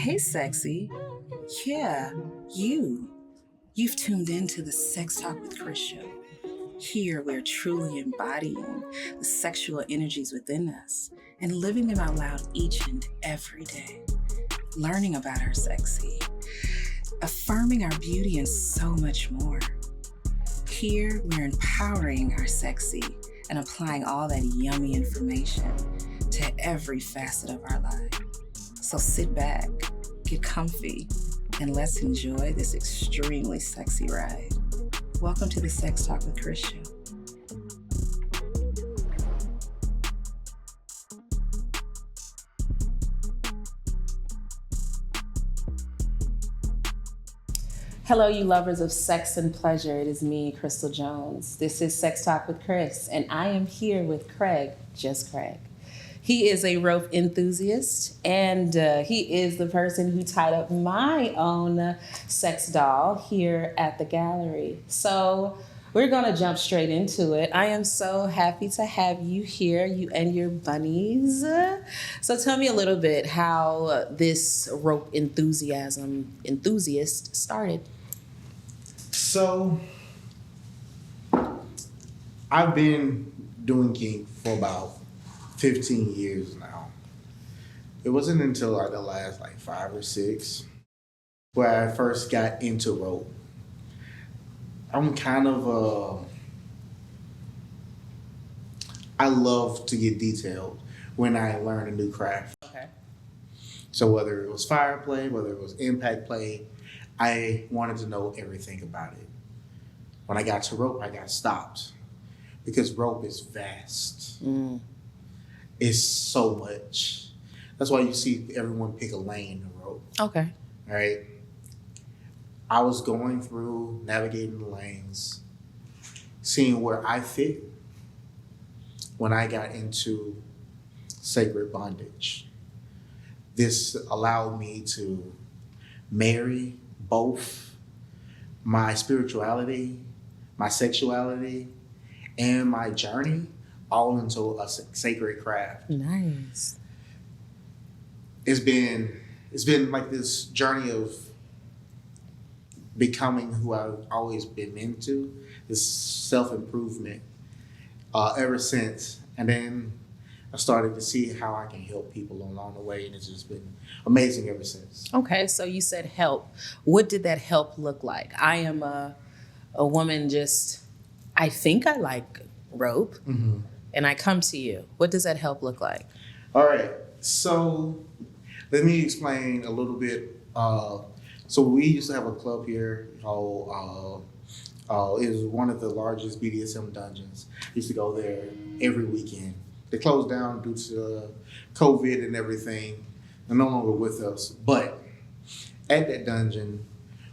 Hey, sexy. Yeah, you. You've tuned into the Sex Talk with Chris show. Here, we're truly embodying the sexual energies within us and living them out loud each and every day. Learning about our sexy, affirming our beauty, and so much more. Here, we're empowering our sexy and applying all that yummy information to every facet of our life. So sit back, get comfy, and let's enjoy this extremely sexy ride. Welcome to the Sex Talk with Chris show. Hello, you lovers of sex and pleasure. It is me, Crystal Jones. This is Sex Talk with Chris, and I am here with Craig, just Craig. He is a rope enthusiast, and he is the person who tied up my own sex doll here at the gallery. So we're going to jump straight into it. I am so happy to have you here, you and your bunnies. So tell me a little bit how this rope enthusiast started. So I've been doing kink for about 15 years now. It wasn't until like the last 5 or 6 where I first got into rope. I'm kind of I love to get detailed when I learn a new craft. Okay. So whether it was fire play, whether it was impact play, I wanted to know everything about it. When I got to rope, I got stopped because rope is vast. It's so much. That's why you see everyone pick a lane in rope. Okay. All right. I was going through, navigating the lanes, seeing where I fit when I got into sacred bondage. This allowed me to marry both my spirituality, my sexuality, and my journey all into a sacred craft. Nice. It's been like this journey of becoming who I've always been into, this self-improvement ever since. And then I started to see how I can help people along the way, and it's just been amazing ever since. Okay, so you said help. What did that help look like? I am a woman I think I like rope, and I come to you. What does that help look like? All right, so let me explain a little bit. So we used to have a club here called, it was one of the largest BDSM dungeons. I used to go there every weekend. They closed down due to COVID and everything. They're no longer with us. But at that dungeon,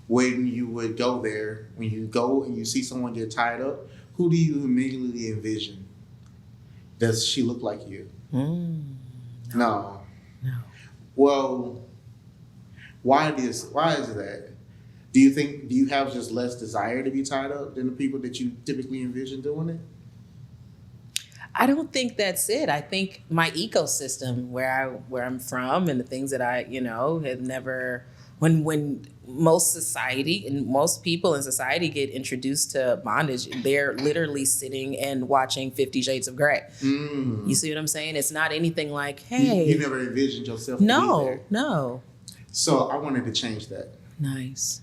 when you would go there, when you go and you see someone get tied up, who do you immediately envision? Does she look like you? No. Well, why is that? Do you have just less desire to be tied up than the people that you typically envision doing it? I don't think that's it. I think my ecosystem, where I'm from, and the things that I, have never. When most society and most people in society get introduced to bondage, they're literally sitting and watching 50 Shades of Grey. You see what I'm saying? It's not anything like, hey. You never envisioned yourself to be there. No. So I wanted to change that. Nice.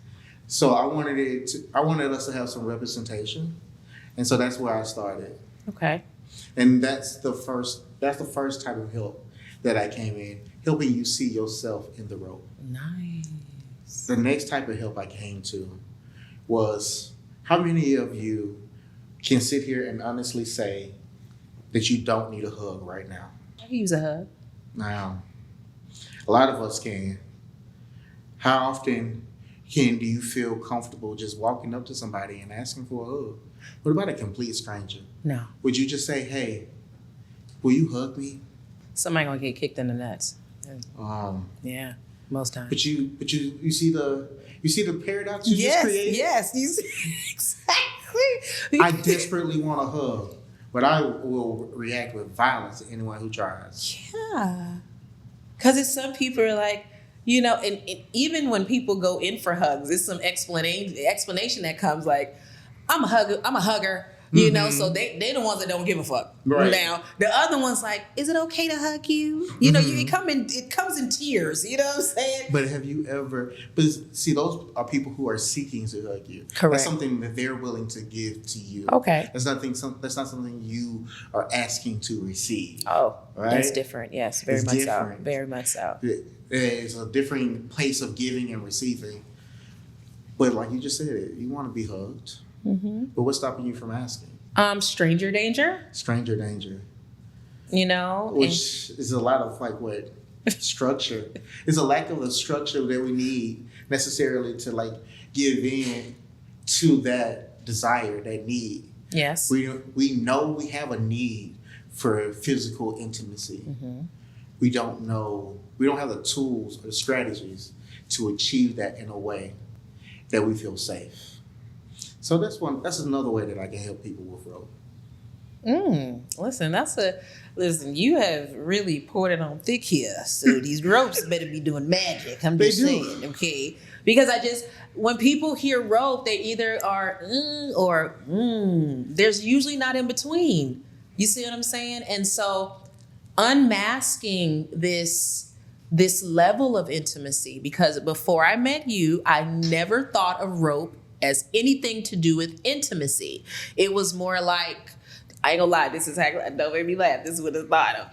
So I wanted us to have some representation. And so that's where I started. Okay. And that's the first type of help that I came in, helping you see yourself in the rope. Nice. The next type of help I came to was, how many of you can sit here and honestly say that you don't need a hug right now? I can use a hug. Now, a lot of us can. How often do you feel comfortable just walking up to somebody and asking for a hug? What about a complete stranger? No. Would you just say, hey, will you hug me? Somebody gonna get kicked in the nuts. Yeah. Most times. But you see the paradox you just created? Yes, you see exactly. I desperately want a hug, but I will react with violence to anyone who tries. Yeah. Because some people are like, You know, and even when people go in for hugs, there's some explanation that comes like, I'm a hugger. You know, so they the ones that don't give a fuck. Right. Now the other one's like, is it okay to hug you? You know, it comes in tears. You know what I'm saying? But have you ever? But see, those are people who are seeking to hug you. Correct. That's something that they're willing to give to you. Okay. That's not something you are asking to receive. Oh, right. That's different. Yes, very It's much different. so. Very much so. It's a different place of giving and receiving. But like you just said, you want to be hugged. Mm-hmm. But what's stopping you from asking? Stranger danger. Stranger danger. You know, Which is a lot of like what structure. It's a lack of the structure that we need necessarily to like give in to that desire, that need. Yes. We know we have a need for physical intimacy. Mm-hmm. We don't have the tools or the strategies to achieve that in a way that we feel safe. So that's another way that I can help people with rope. Listen, you have really poured it on thick here. So these ropes better be doing magic. I'm just saying, okay? Because when people hear rope, they either are or there's usually not in between. You see what I'm saying? And so unmasking this level of intimacy, because before I met you, I never thought of rope as anything to do with intimacy. It was more like, I ain't gonna lie, don't make me laugh. This is what it's thought of.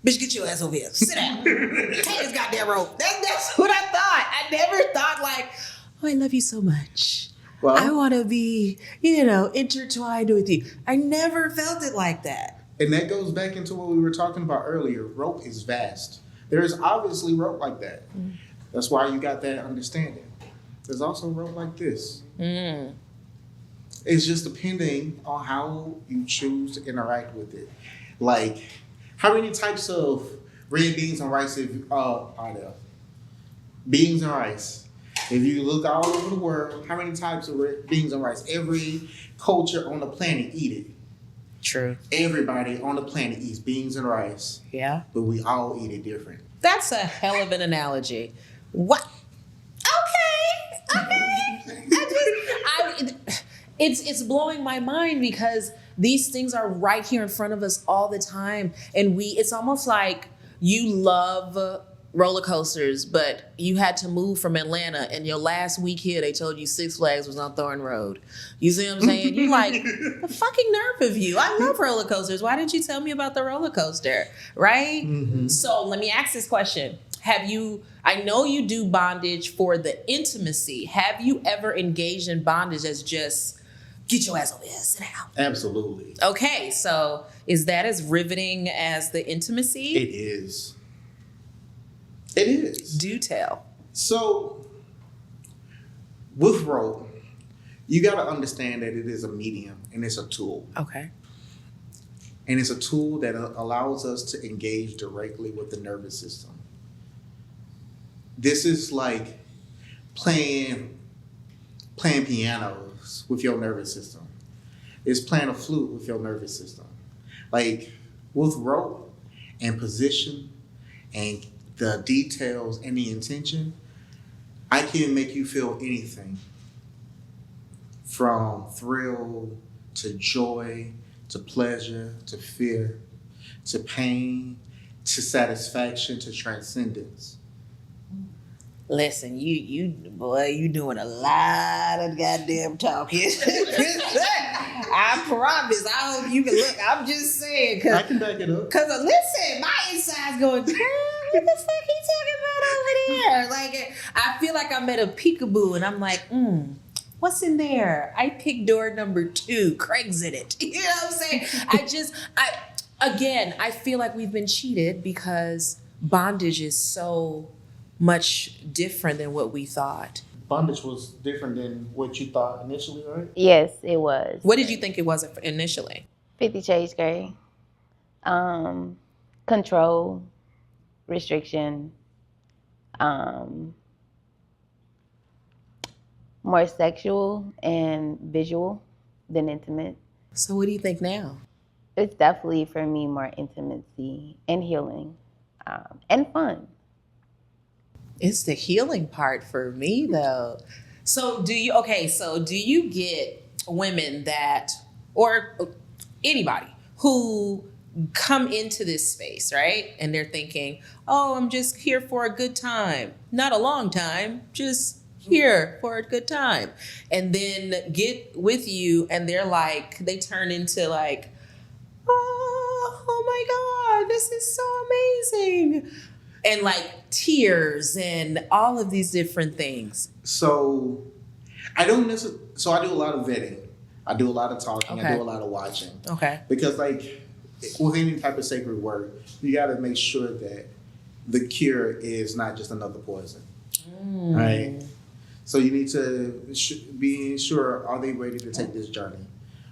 Bitch, get your ass over here. Sit down. Take this goddamn rope. That's what I thought. I never thought like, oh, I love you so much. Well, I want to be, intertwined with you. I never felt it like that. And that goes back into what we were talking about earlier. Rope is vast. There is obviously rope like that. Mm. That's why you got that understanding. There's also rope like this. Mm. It's just depending on how you choose to interact with it. Like, how many types of red beans and rice are there? Beans and rice. If you look all over the world, how many types of red beans and rice? Every culture on the planet eat it. True. Everybody on the planet eats beans and rice. Yeah. But we all eat it different. That's a hell of an analogy. What? Okay. It's blowing my mind because these things are right here in front of us all the time. And it's almost like you love roller coasters, but you had to move from Atlanta, and your last week here, they told you Six Flags was on Thorn Road. You see what I'm saying? You like, the fucking nerve of you. I love roller coasters. Why didn't you tell me about the roller coaster? Right? Mm-hmm. So let me ask this question. I know you do bondage for the intimacy. Have you ever engaged in bondage as just, get your ass over here, sit down? Absolutely. Okay, so is that as riveting as the intimacy? It is. It is. Do tell. So, with rope, you got to understand that it is a medium and it's a tool. Okay. And it's a tool that allows us to engage directly with the nervous system. This is like playing pianos with your nervous system. It's playing a flute with your nervous system. Like with rope and position and the details and the intention, I can make you feel anything from thrill to joy to pleasure to fear to pain to satisfaction to transcendence. Listen, you doing a lot of goddamn talking. I promise. I hope you can look. I'm just saying. I can back it up. Because listen, my inside's going, what the fuck he talking about over there? Like, I feel like I'm at a peekaboo and I'm like, what's in there? I picked door number 2. Craig's in it. You know what I'm saying? I feel like we've been cheated because bondage is so much different than what we thought. Bondage was different than what you thought initially, right? Yes, it was. What did you think it was initially? 50 Shades Grey. Control, restriction, more sexual and visual than intimate. So what do you think now? It's definitely, for me, more intimacy and healing and fun. It's the healing part for me though. So do you get women that, or anybody who come into this space, right? And they're thinking, oh, I'm just here for a good time. Not a long time, just here for a good time. And then get with you and they're like, they turn into like, oh my God, this is so amazing. And like tears and all of these different things. So I don't necessarily. So I do a lot of vetting. I do a lot of talking. Okay. I do a lot of watching. Okay. Because like with any type of sacred work, you got to make sure that the cure is not just another poison, right? So you need to be sure: are they ready to take this journey?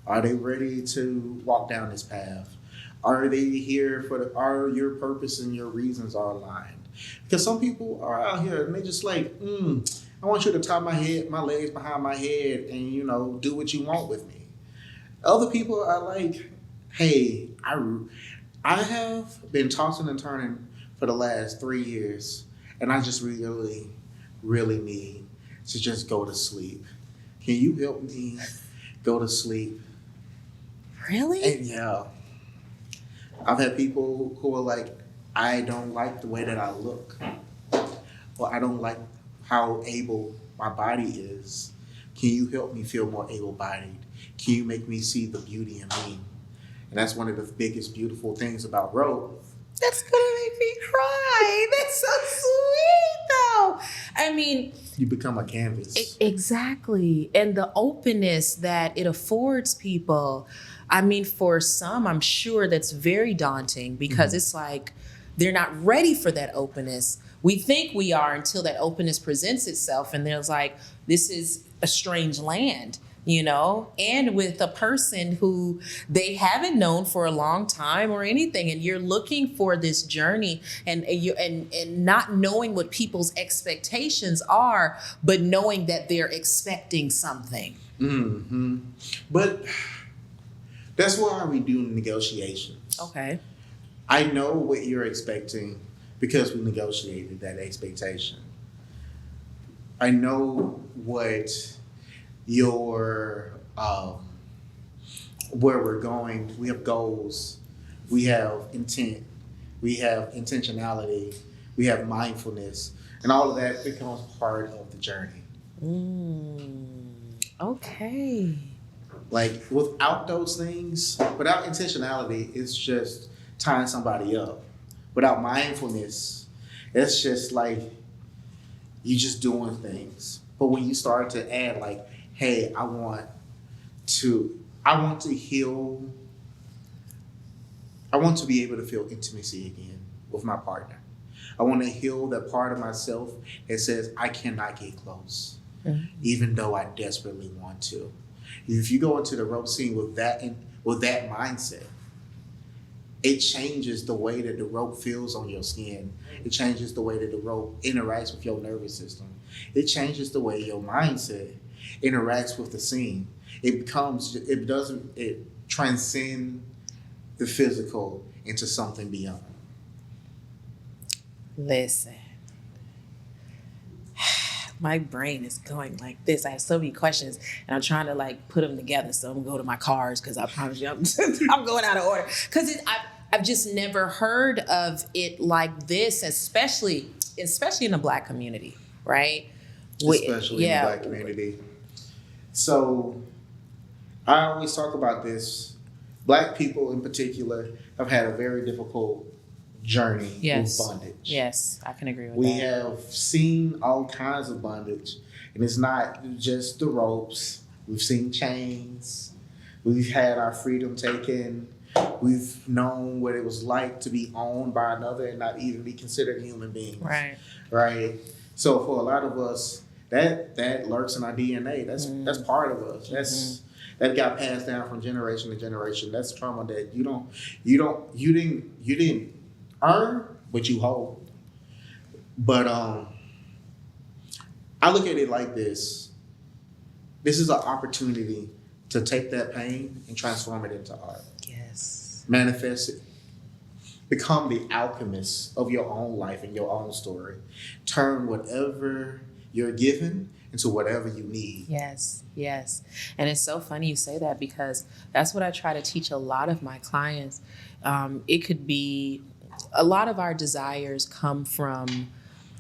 Are they ready to walk down this path? Are they here are your purpose and your reasons are aligned? Because some people are out here and they just like, I want you to tie my legs behind my head and, do what you want with me. Other people are like, hey, I have been tossing and turning for the last 3 years and I just really, really need to just go to sleep. Can you help me go to sleep? Really? And yeah. I've had people who are like, I don't like the way that I look. Or I don't like how able my body is. Can you help me feel more able-bodied? Can you make me see the beauty in me? And that's one of the biggest beautiful things about rope. That's gonna make me cry. That's so sweet though. I mean, You become a canvas. Exactly. And the openness that it affords people. I mean, for some, I'm sure that's very daunting because it's like they're not ready for that openness. We think we are until that openness presents itself. And there's like, this is a strange land, and with a person who they haven't known for a long time or anything. And you're looking for this journey and not knowing what people's expectations are, but knowing that they're expecting something. Mm-hmm. But that's why we do negotiations. Okay. I know what you're expecting because we negotiated that expectation. I know what your where we're going. We have goals. We have intent. We have intentionality. We have mindfulness, and all of that becomes part of the journey. Okay. Like without those things, without intentionality, it's just tying somebody up. Without mindfulness, it's just like you just doing things. But when you start to add like, hey, I want to heal. I want to be able to feel intimacy again with my partner. I want to heal that part of myself that says I cannot get close, even though I desperately want to. If you go into the rope scene with that mindset, it changes the way that the rope feels on your skin. It changes the way that the rope interacts with your nervous system. It changes the way your mindset interacts with the scene. It transcends the physical into something beyond. Listen. My brain is going like this. I have so many questions and I'm trying to like put them together. So I'm gonna go to my cards because I promise you I'm going out of order. Because I've just never heard of it like this, especially in the Black community, right? Especially in the Black community. So I always talk about this. Black people in particular have had a very difficult journey with bondage. Yes, I can agree with that. We have seen all kinds of bondage, and it's not just the ropes. We've seen chains. We've had our freedom taken. We've known what it was like to be owned by another and not even be considered human beings. Right. So for a lot of us, that lurks in our DNA. That's part of us. That got passed down from generation to generation. That's trauma that you didn't earn, but you hold. But I look at it like this. This is an opportunity to take that pain and transform it into art. Yes. Manifest it. become the alchemist of your own life and your own story. Turn whatever you're given into whatever you need. Yes, yes. And it's so funny you say that because that's what I try to teach a lot of my clients. It could be a lot of our desires come from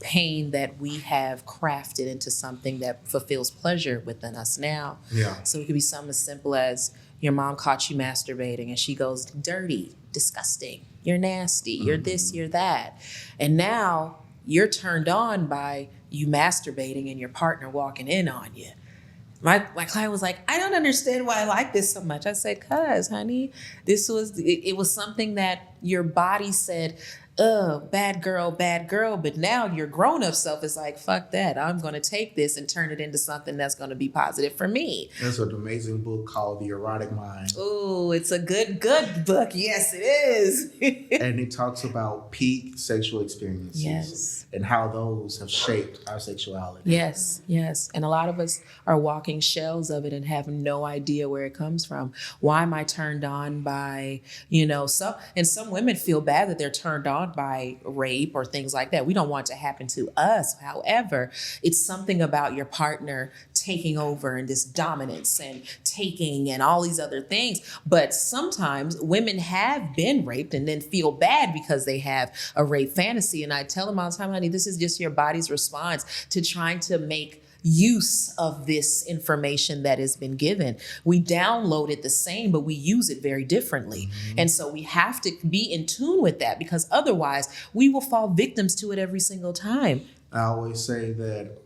pain that we have crafted into something that fulfills pleasure within us now. Yeah. So it could be something as simple as your mom caught you masturbating and she goes, dirty, disgusting, you're nasty, you're this, you're that. And now you're turned on by you masturbating and your partner walking in on you. My client was like, I don't understand why I like this so much. I said, cuz, honey, it was something that your body said, bad girl, bad girl. But now your grown-up self is like, fuck that. I'm going to take this and turn it into something that's going to be positive for me. There's an amazing book called The Erotic Mind. Oh, it's a good book. Yes, it is. And it talks about peak sexual experiences. Yes. And how those have shaped our sexuality. Yes, yes. And a lot of us are walking shells of it and have no idea where it comes from. Why am I turned on by, some women feel bad that they're turned on by rape or things like that. We don't want it to happen to us. However, it's something about your partner taking over and this dominance and taking and all these other things. But sometimes women have been raped and then feel bad because they have a rape fantasy. And I tell them all the time, honey, this is just your body's response to trying to make use of this information that has been given. We download it the same, but we use it very differently. Mm-hmm. And so we have to be in tune with that because otherwise we will fall victims to it every single time. I always say that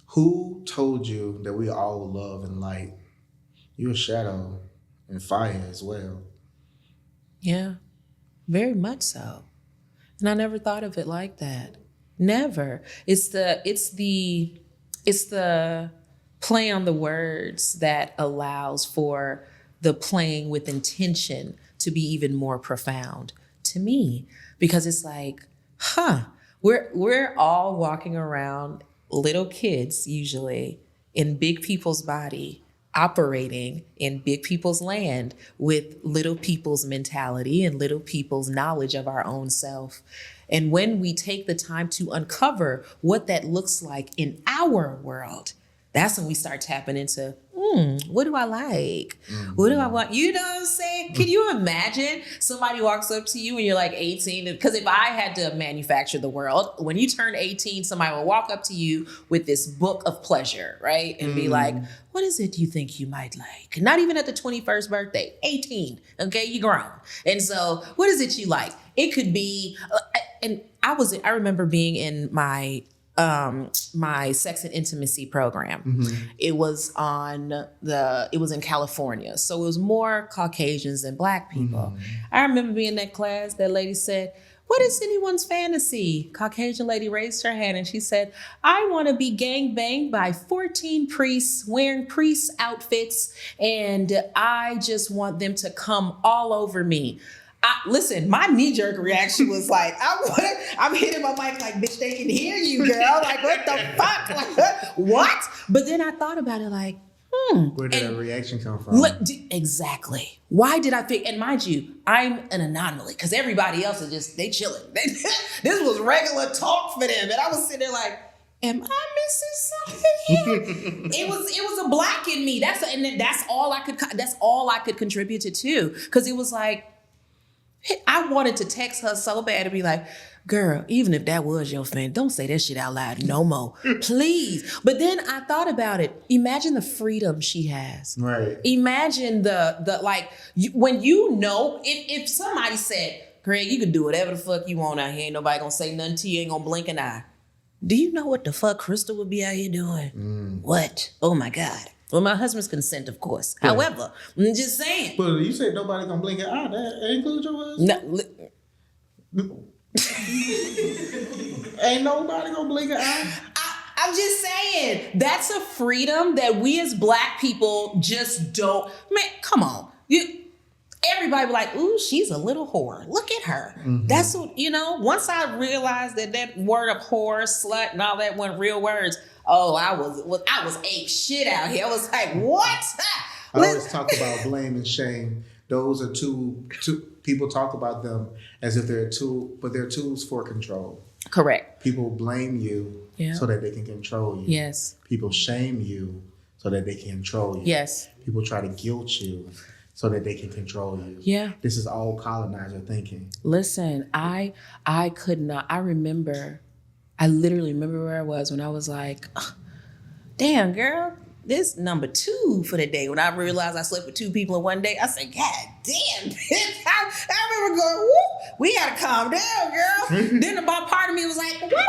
who told you that we all love and light? You're a shadow and fire as well. Yeah, very much so. And I never thought of it like that. Never. It's the play on the words that allows for the playing with intention to be even more profound to me, because it's like, we're all walking around little kids usually in big people's body, operating in big people's land with little people's mentality and little people's knowledge of our own self. And when we take the time to uncover what that looks like in our world, that's when we start tapping into, what do I like? Mm-hmm. What do I want? You know what I'm saying? Can you imagine somebody walks up to you and you're like 18? Because if I had to manufacture the world, when you turn 18, somebody will walk up to you with this book of pleasure, right? And be like, what is it you think you might like? Not even at the 21st birthday, 18, okay? You grown. And so what is it you like? It could be, and I remember being in my sex and intimacy program. Mm-hmm. It was in California. So it was more Caucasians than Black people. Mm-hmm. I remember being in that class, that lady said, what is anyone's fantasy? Caucasian lady raised her hand and she said, I want to be gang banged by 14 priests wearing priest outfits. And I just want them to come all over me. Listen, my knee-jerk reaction was like, I'm hitting my mic like, bitch, they can hear you, girl. Like, what the fuck? Like, what? But then I thought about it like, where did that reaction come from? Exactly. Why did I think? And mind you, I'm an anomaly because everybody else is just, they chilling. This was regular talk for them. And I was sitting there like, am I missing something here? It was a Black in me. That's all I could contribute to, because it was like, I wanted to text her so bad to be like, girl, even if that was your fan, don't say that shit out loud no more, please. But then I thought about it. Imagine the freedom she has. Right. Imagine when if somebody said, Greg, you can do whatever the fuck you want out here. Ain't nobody gonna say nothing to you. Ain't gonna blink an eye. Do you know what the fuck Crystal would be out here doing? What? Oh my God. With my husband's consent, of course. Yeah. However, I'm just saying. But you said nobody gonna blink an eye. That includes your husband? No. Ain't nobody gonna blink an eye? I'm just saying. That's a freedom that we as Black people just don't. Man, come on. Everybody be like, ooh, she's a little whore. Look at her. Mm-hmm. That's what, once I realized that word of whore, slut, and all that weren't real words, I was ape shit out here. I was like, what? I always talk about blame and shame. those are two people talk about them as if they're a tool, but they're tools for control. Correct. People blame you Yeah. so that they can control you. Yes. People shame you so that they can control you. Yes. People try to guilt you so that they can control you. Yeah. This is all colonizer thinking. Listen, I could not. I literally remember where I was when I was like, damn, girl, this number 2 for the day. When I realized I slept with 2 people in one day, I said, God damn, bitch. I remember going, whoop, we gotta calm down, girl. Then about part of me was like, what the fuck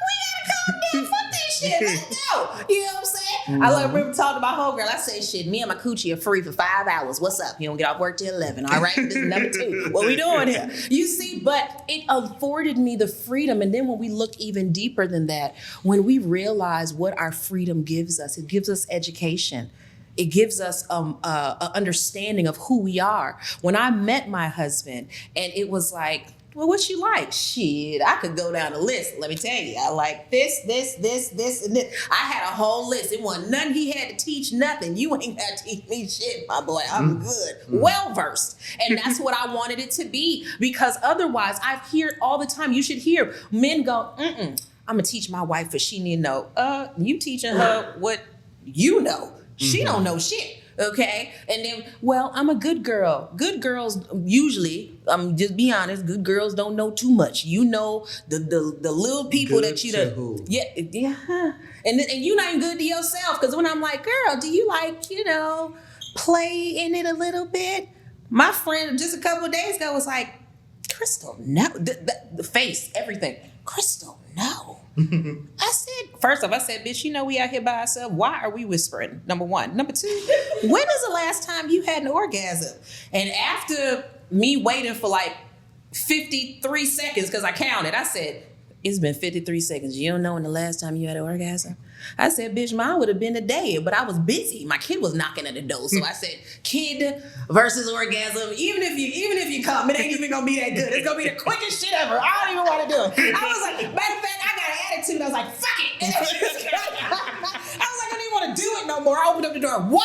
we gotta calm down? Fuck this shit. Let's go. You know what I'm saying? I remember talking to my homegirl. I said, shit, me and my coochie are free for 5 hours. What's up? You don't get off work till 11. All right, this is number 2. What we doing here? You see, but it afforded me the freedom. And then when we look even deeper than that, when we realize what our freedom gives us, it gives us education. It gives us an understanding of who we are. When I met my husband, and it was like, well, what you like? Shit, I could go down the list. Let me tell you, I like this, and this. I had a whole list. It wasn't nothing he had to teach, nothing. You ain't got to teach me shit, my boy. I'm good, well-versed. And that's what I wanted it to be, because otherwise, I hear all the time, you should hear men go, I'm going to teach my wife what she need to know. You teaching her what you know. She don't know shit. Okay. And then, well, I'm a good girl. Good girls usually, just be honest, good girls don't know too much. You know, the little people Good that you to done. who? Yeah. And you're not even good to yourself. Because when I'm like, girl, do you like, play in it a little bit? My friend just a couple of days ago was like, Crystal, no. The face, everything. Crystal, no. I said, first off, bitch, we out here by ourselves. Why are we whispering? Number 1. Number 2, when is the last time you had an orgasm? And after me waiting for like 53 seconds, because I counted, I said, it's been 53 seconds. You don't know when the last time you had an orgasm? I said, bitch, mine would have been a day, but I was busy. My kid was knocking at the door. So I said, kid versus orgasm. Even if you come, it ain't even gonna be that good. It's gonna be the quickest shit ever. I don't even want to do it. I was like, matter of fact, I got an attitude. I was like, fuck it. I was like, I don't even want to do it no more. I opened up the door. What?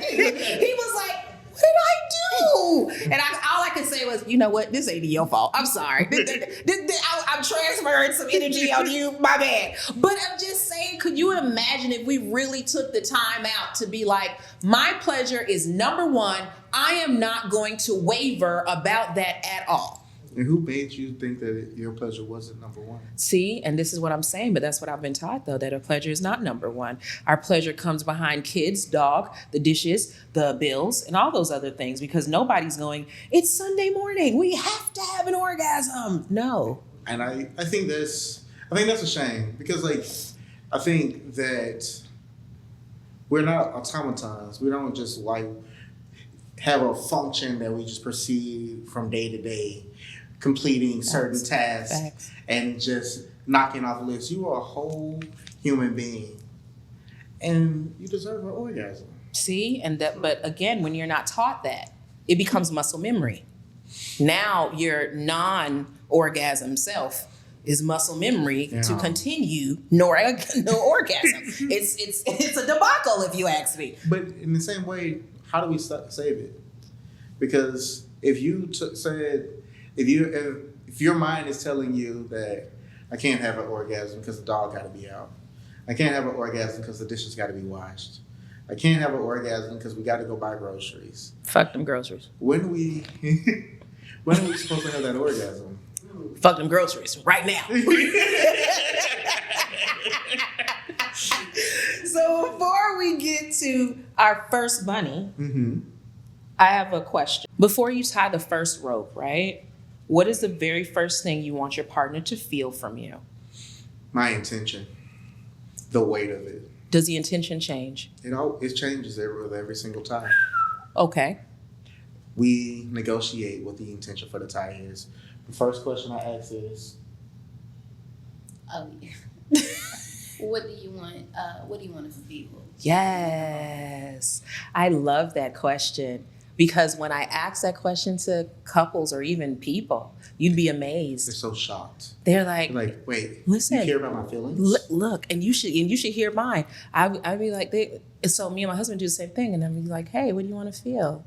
He was like, what did I do? And all I could say was, you know what? This ain't your fault. I'm sorry. I'm transferring some energy on you. My bad. But I'm just saying, could you imagine if we really took the time out to be like, my pleasure is number 1. I am not going to waver about that at all. And who made you think that your pleasure wasn't number 1? See, and this is what I'm saying, but that's what I've been taught, though, that our pleasure is not number 1. Our pleasure comes behind kids, dog, the dishes, the bills, and all those other things, because nobody's going, it's Sunday morning, we have to have an orgasm. No. And I think that's a shame, because I think that we're not automatons. We don't just have a function that we just perceive from day to day, completing certain tasks and just knocking off lists. You are a whole human being, and you deserve an orgasm. See, but again, when you're not taught that, it becomes muscle memory. Now your non-orgasm self is muscle memory to continue no orgasm. It's a debacle, if you ask me. But in the same way, how do we save it? Because if you said, if your mind is telling you that I can't have an orgasm because the dog got to be out, I can't have an orgasm because the dishes got to be washed, I can't have an orgasm because we got to go buy groceries. Fuck them groceries. When are we supposed to have that orgasm? Fuck them groceries right now. So before we get to our first bunny, I have a question. Before you tie the first rope, right? What is the very first thing you want your partner to feel from you? My intention, the weight of it. Does the intention change? It changes every single time. Okay. We negotiate what the intention for the tie is. The first question I ask is, what do you want? What do you want to feel? Yes. I love that question, because when I ask that question to couples or even people, you'd be amazed. they're so shocked. They're like, wait, listen, you care about my feelings? Look, and you should hear mine. I'd be like, so me and my husband do the same thing, and I'd be like, hey, what do you want to feel?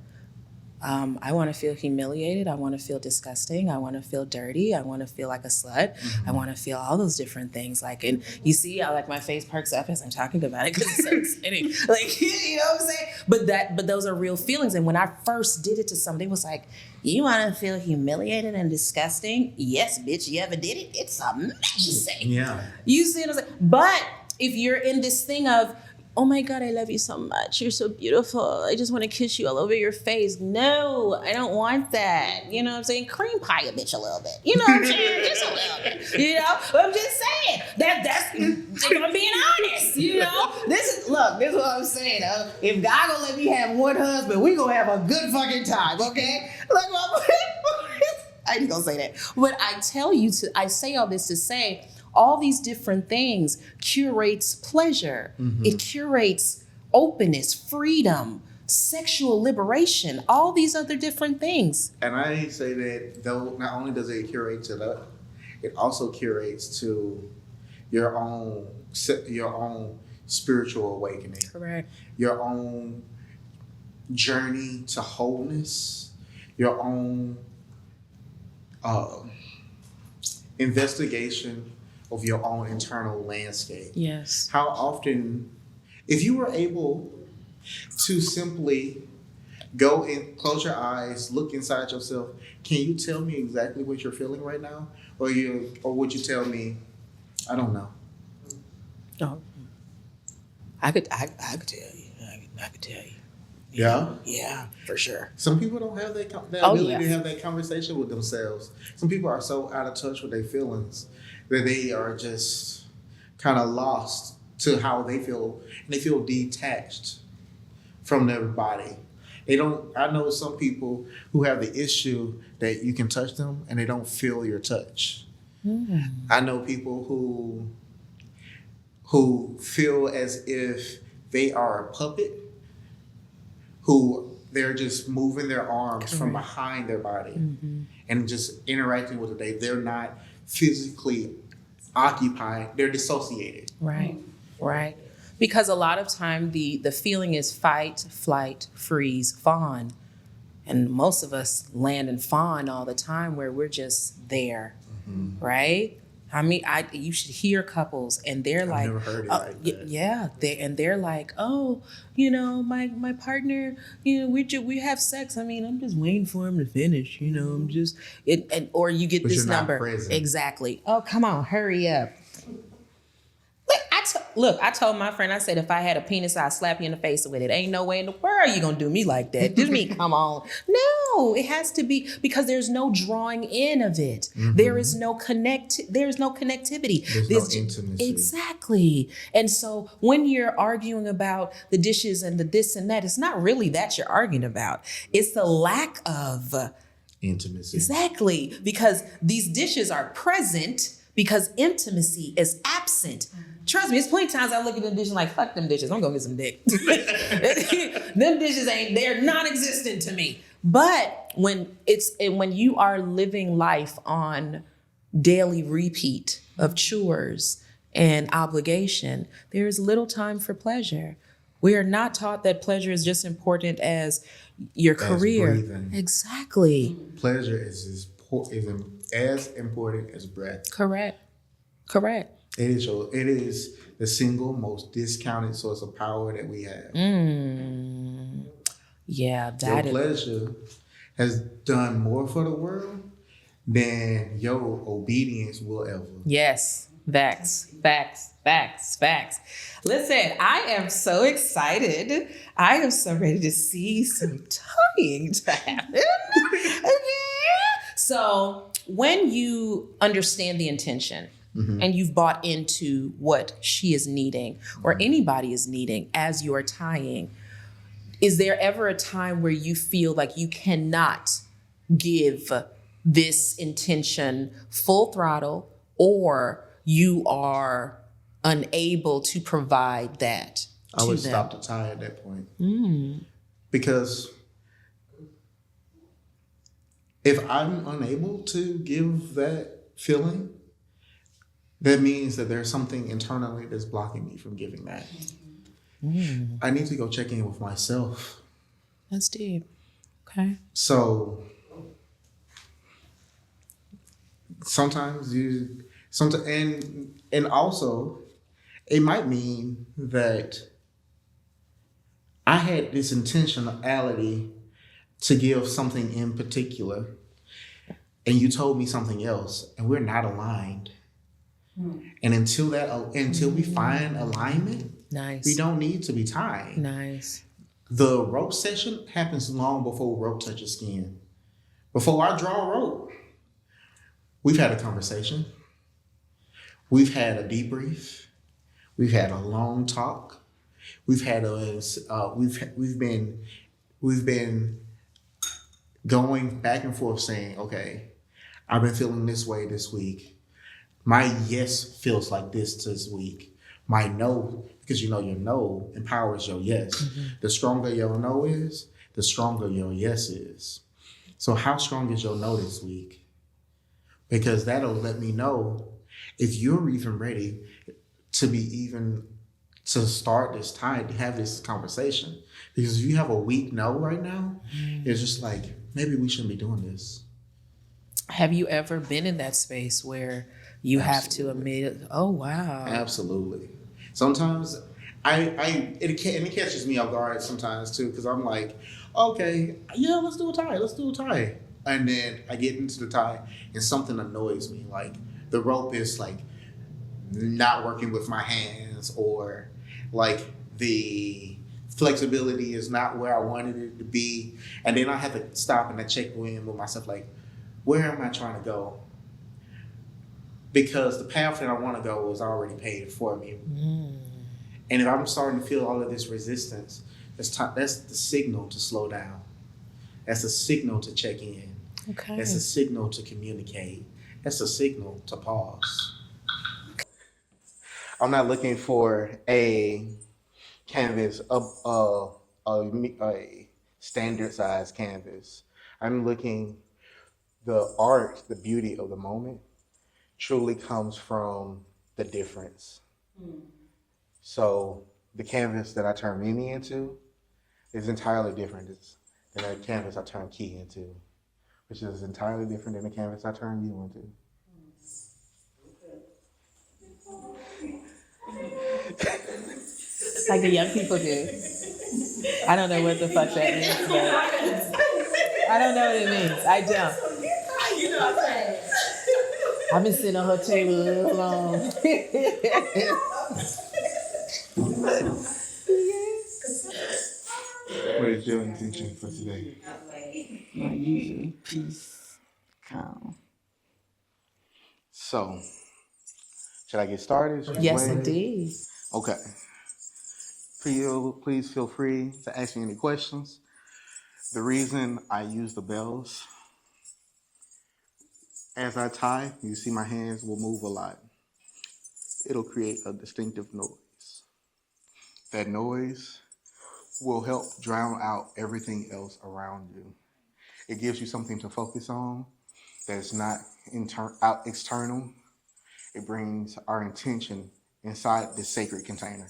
I want to feel humiliated. I want to feel disgusting. I want to feel dirty. I want to feel like a slut. I want to feel all those different things. Like, and you see, I like my face perks up as I'm talking about it because it's so exciting. Like, you know what I'm saying? But those are real feelings. And when I first did it to somebody, it was like, you want to feel humiliated and disgusting? Yes, bitch. You ever did it? It's amazing. Yeah. You see what I'm saying? But if you're in this thing of, oh my God, I love you so much. You're so beautiful. I just want to kiss you all over your face. No, I don't want that. You know what I'm saying? Cream pie a bitch a little bit. You know what I'm saying? Just a little bit. You know? But I'm just saying. That's if I'm being honest, you know? This is what I'm saying. If God gonna let me have one husband, we gonna have a good fucking time, okay? Like, I ain't gonna say that. But I say all this to say, all these different things curates pleasure. It curates openness, freedom, sexual liberation, all these other different things. And I say that though, not only does it curate to that, it also curates to your own spiritual awakening. Correct. Your own journey to wholeness, your own investigation of your own internal landscape. Yes. How often, if you were able to simply go and close your eyes, look inside yourself, can you tell me exactly what you're feeling right now? Or would you tell me, I don't know? Oh, I could tell you. I could tell you. Yeah? Yeah, for sure. Some people don't have that ability to have that conversation with themselves. Some people are so out of touch with their feelings that they are just kind of lost to how they feel, and they feel detached from their body. I know some people who have the issue that you can touch them and they don't feel your touch. I know people who feel as if they are a puppet, who they're just moving their arms from behind their body and just interacting with it. They're not physically occupied, they're dissociated. Right. Because a lot of time the feeling is fight, flight, freeze, fawn. And most of us land in fawn all the time where we're just there, right? I mean, you should hear couples and they're I've like, never heard it like that. Yeah, they're like, oh, you know, my partner, you know, we have sex. I mean, I'm just waiting for him to finish. You know, I'm just or you get But this you're not number present. exactly. Oh, come on, hurry up. I told my friend, I said, if I had a penis, I'd slap you in the face with it. Ain't no way in the world you gonna do me like that. Just me, come on. No, it has to be, because there's no drawing in of it. There is no connectivity. There's no intimacy. Exactly. And so when you're arguing about the dishes and the this and that, it's not really that you're arguing about. It's the lack of Intimacy. Exactly. Because these dishes are present because intimacy is absent. Trust me, it's plenty of times I look at them dishes like, fuck them dishes, I'm gonna get some dick. Them dishes they're non-existent to me. But when you are living life on daily repeat of chores and obligation, there is little time for pleasure. We are not taught that pleasure is just important as your career. Breathing. Exactly. Pleasure is as important as breath. Correct. It is the single most discounted source of power that we have. Yeah, Your pleasure has done more for the world than your obedience will ever. Yes, facts. Listen, I am so excited. I am so ready to see some tying to happen. Okay. So when you understand the intention, and you've bought into what she is needing or anybody is needing as you are tying, is there ever a time where you feel like you cannot give this intention full throttle, or you are unable to provide that I to would them? stop the tie at that point. Because if I'm unable to give that feeling, that means that there's something internally that's blocking me from giving that. I need to go check in with myself. That's deep. Okay. So sometimes and also it might mean that I had this intentionality to give something in particular, and you told me something else, and we're not aligned. And until we find alignment, Nice. we don't need to be tied. Nice. The rope session happens long before rope touches skin. Before I draw a rope, we've had a conversation. We've had a debrief. We've had a long talk. We've had we've been going back and forth saying, okay, I've been feeling this way this week. My yes feels like this week. My no, because you know your no empowers your yes. Mm-hmm. The stronger your no is, the stronger your yes is. So how strong is your no this week? Because that'll let me know if you're even ready to start this time, to have this conversation. Because if you have a weak no right now, it's just like, maybe we shouldn't be doing this. Have you ever been in that space where you have to admit, oh, wow. Absolutely. Sometimes it catches me off guard sometimes too, because I'm like, okay, yeah, let's do a tie. And then I get into the tie and something annoys me. Like the rope is like not working with my hands, or like the flexibility is not where I wanted it to be. And then I have to stop and I check in with myself, like, where am I trying to go? Because the path that I want to go is already paid for me. And if I'm starting to feel all of this resistance, that's the signal to slow down. That's a signal to check in. Okay. That's a signal to communicate. That's a signal to pause. I'm not looking for a canvas, a standard size canvas. I'm looking, the art, the beauty of the moment truly comes from the difference. So the canvas that I turn Mimi into is entirely different than the canvas I turn Key into, which is entirely different than the canvas I turn you into. Like the young people do. I don't know what the fuck that means, but I don't know what it means. I don't. You know what I'm saying? I've been sitting on her table real long. What is your intention for today? Usually peace, calm. So, should I get started? Yes, indeed. Okay. Please feel free to ask me any questions. The reason I use the bells, as I tie, you see my hands will move a lot. It'll create a distinctive noise. That noise will help drown out everything else around you. It gives you something to focus on that's not external. It brings our intention inside this sacred container.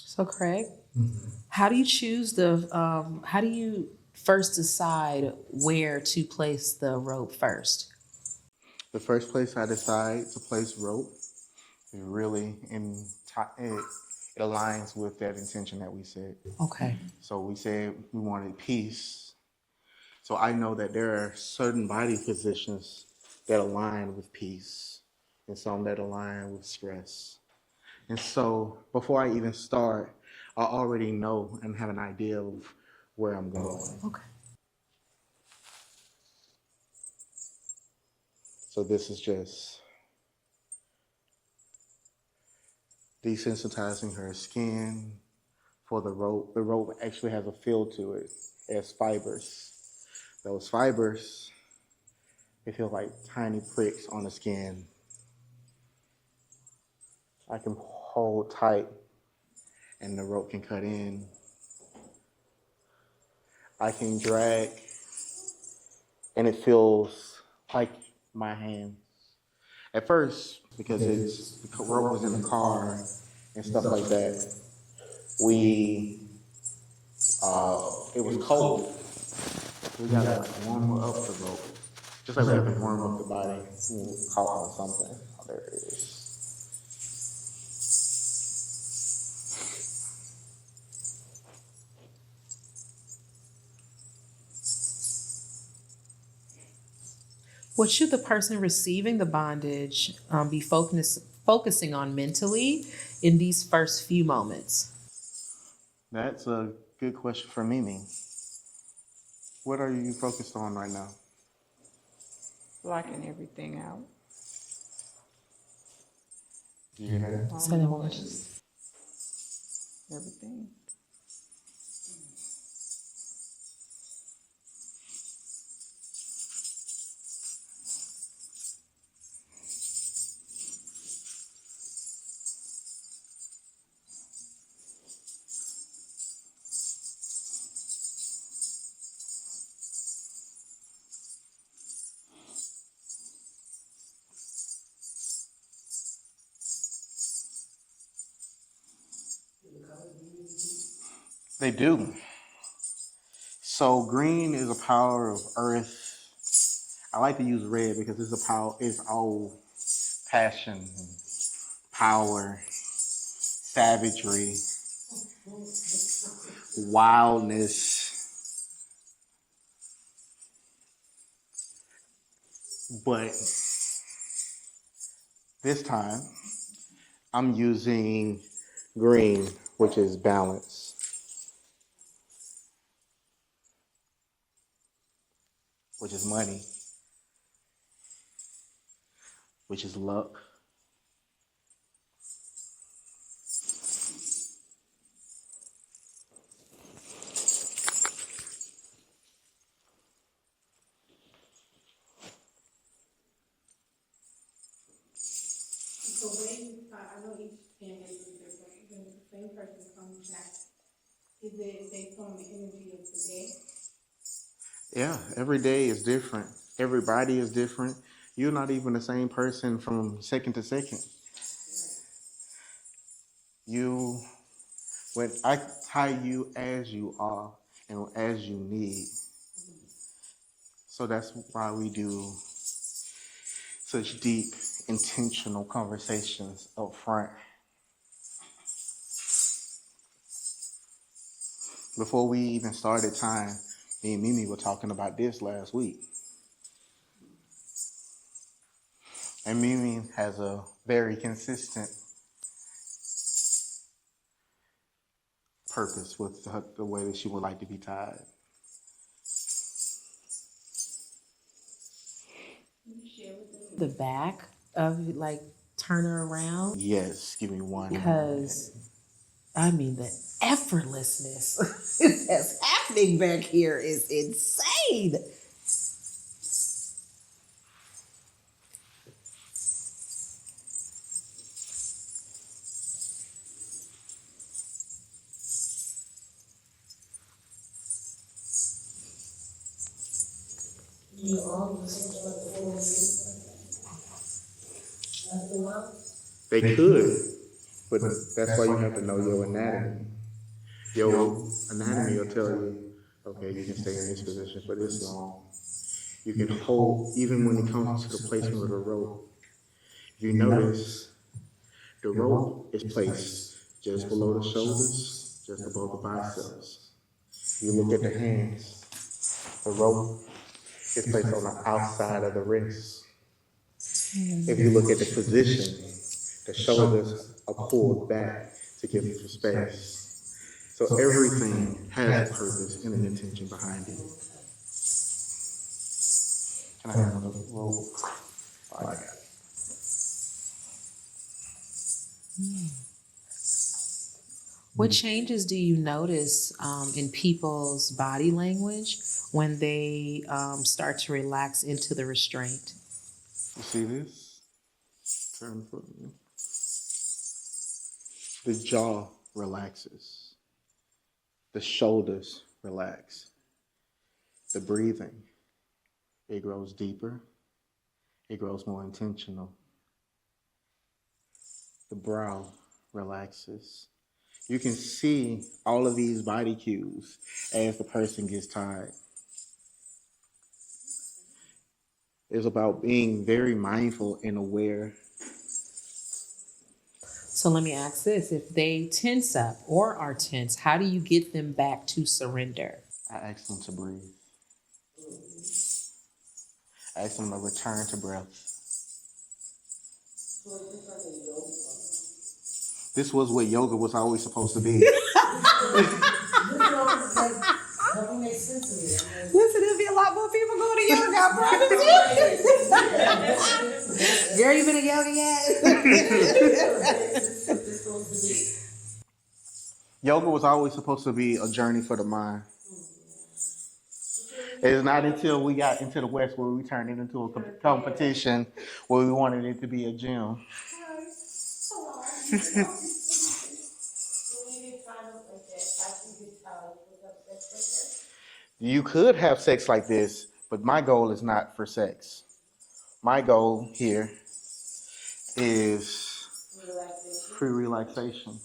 So, Craig, how do you choose how do you first decide where to place the rope first? The first place I decide to place rope is really it aligns with that intention that we said. Okay. So we said we wanted peace. So I know that there are certain body positions that align with peace and some that align with stress. And so before I even start, I already know and have an idea of where I'm going. Okay. So this is just desensitizing her skin for the rope. The rope actually has a feel to it. It has fibers. Those fibers, they feel like tiny pricks on the skin. I can hold tight and the rope can cut in. I can drag and it feels like my hands. At first, because the rope was in the car and stuff like that, it was cold. We gotta like warm up the rope. Just like we have to warm up the body when we caught on something. Oh, there it is. What should the person receiving the bondage be focusing on mentally in these first few moments? That's a good question for Mimi. What are you focused on right now? Blocking everything out. You hear that? Say that one more time. Everything. They do. So green is a power of earth. I like to use red because it's all passion and power, savagery, wildness. But this time I'm using green, which is balance, which is money, which is luck. So when I know each family is different, when the same person comes back, is it based on the energy of the day? Yeah, every day is different. Everybody is different. You're not even the same person from second to second. You, when I tie you as you are and as you need. So that's why we do such deep, intentional conversations up front. Before we even started time, me and Mimi were talking about this last week. And Mimi has a very consistent purpose with the way that she would like to be tied. The back of like turn her around, Yes, give me one. because I mean the effortlessness that's happening back here is insane. They could, but that's why you have to know your anatomy. Your anatomy will tell you, okay, you can stay in this position for this long. You can hold, even when it comes to the placement of the rope. If you notice, the rope is placed just below the shoulders, just above the biceps. You look at the hands, the rope is placed on the outside of the wrist. If you look at the position, the shoulders are pulled back to give you space. So everything has a purpose and an intention behind it. Can I have another rope? I got it. What changes do you notice in people's body language when they start to relax into the restraint? You see this? Turn for me. The jaw relaxes. The shoulders relax. The breathing, it grows deeper. It grows more intentional. The brow relaxes. You can see all of these body cues as the person gets tired. It's about being very mindful and aware. So let me ask this. If they tense up or are tense, how do you get them back to surrender? I ask them to breathe. I ask them to return to breath. This was what yoga was always supposed to be. Listen, there'll be a lot more people going to yoga, I promise you. Girl, you been to yoga yet? Yoga was always supposed to be a journey for the mind. It's not until we got into the West where we turned it into a competition where we wanted it to be a gym. You could have sex like this, but my goal is not for sex. My goal here is free relaxation.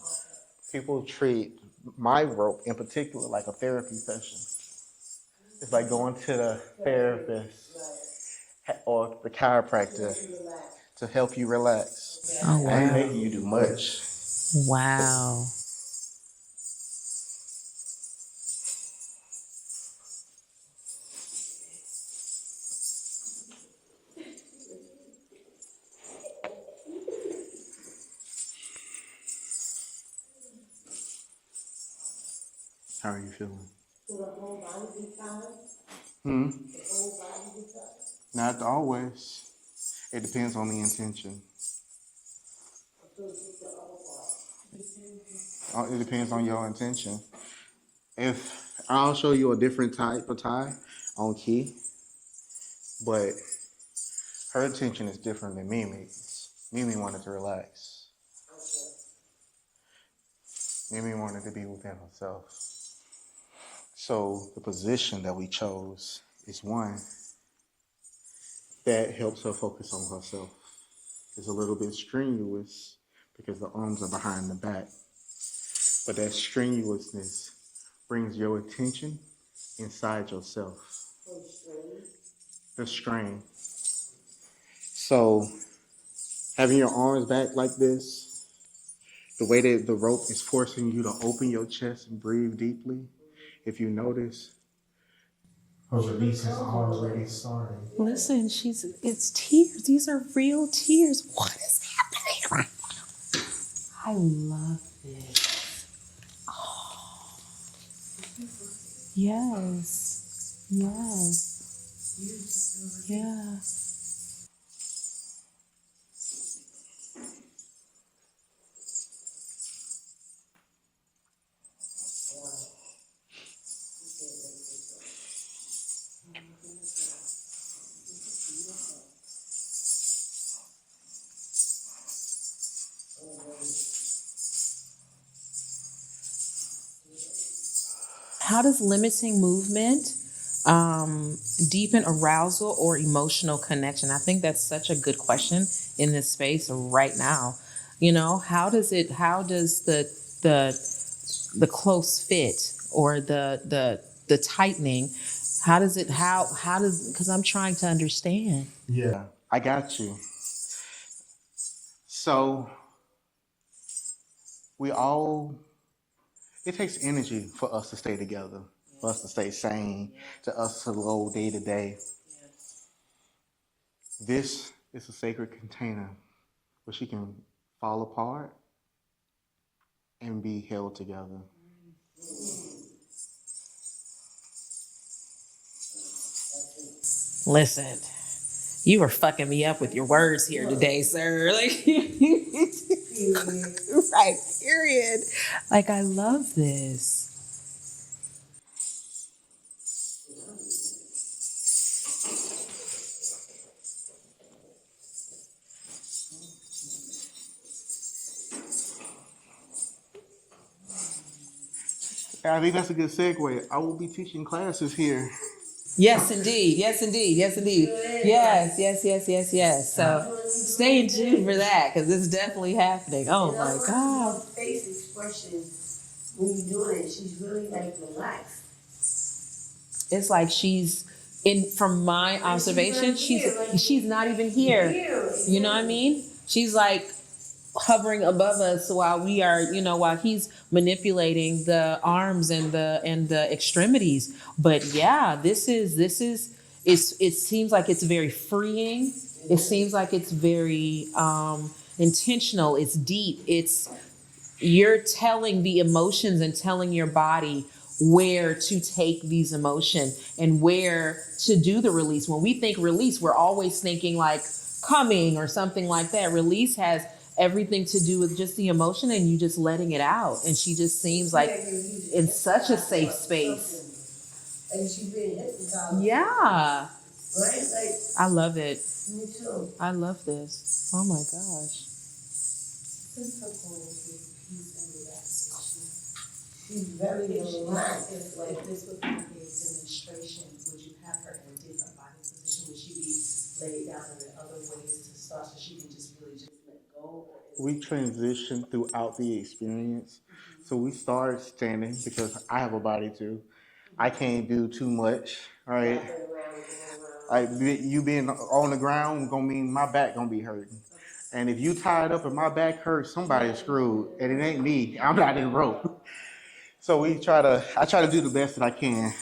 People treat my rope in particular like a therapy session. It's like going to the therapist or the chiropractor to help you relax. Oh, wow. I ain't making you do much. Wow. How are you feeling? Not always. It depends on the intention. It depends on your intention. If I'll show you a different type of tie on key, but her intention is different than Mimi's. Mimi wanted to relax. Mimi wanted to be within herself. So the position that we chose is one that helps her focus on herself. It's a little bit strenuous because the arms are behind the back. But that strenuousness brings your attention inside yourself. The strain. So having your arms back like this, the way that the rope is forcing you to open your chest and breathe deeply, if you notice, her release is already starting. Listen, it's tears. These are real tears. What is happening right now? I love this. Oh. Yes. Yes. Yeah. How does limiting movement deepen arousal or emotional connection? I think that's such a good question in this space right now. You know, how does the close fit or the tightening, because I'm trying to understand. Yeah, I got you. So it takes energy for us to stay together, for us to stay sane, to us to go day to day. This is a sacred container where she can fall apart and be held together. Listen, you were fucking me up with your words here today, sir. Like, right, period. Like, I love this. I think that's a good segue. I will be teaching classes here. Yes, indeed. Yes, indeed. Yes, indeed. Yes, yes, yes, yes, yes. So stay tuned for that because it's definitely happening. Oh my God. Face expression when you do it, she's really like relaxed. It's like she's in from my observation, she's not even here. You know what I mean? She's like hovering above us while we are, while he's manipulating the arms and the extremities. But yeah, it seems like it's very freeing. It seems like it's very intentional. It's deep. You're telling the emotions and telling your body where to take these emotions and where to do the release. When we think release, we're always thinking like coming or something like that. Release has everything to do with just the emotion and you just letting it out. And she just seems like in such a safe space. And she's being hypnotized. Yeah. Right? Like, I love it. me too. I love this. Oh my gosh. Since her goal is peace and relaxation, She's very relaxed. if this would be a demonstration, would you have her in a different body position? Would she be laid down in other ways to start so she can just really just let go? We transition throughout the experience. So we start standing because I have a body too. I can't do too much, right? Like you being on the ground gonna mean my back gonna be hurting. And if you tied up and my back hurts, somebody's screwed. And it ain't me. I'm not in rope. So I try to do the best that I can.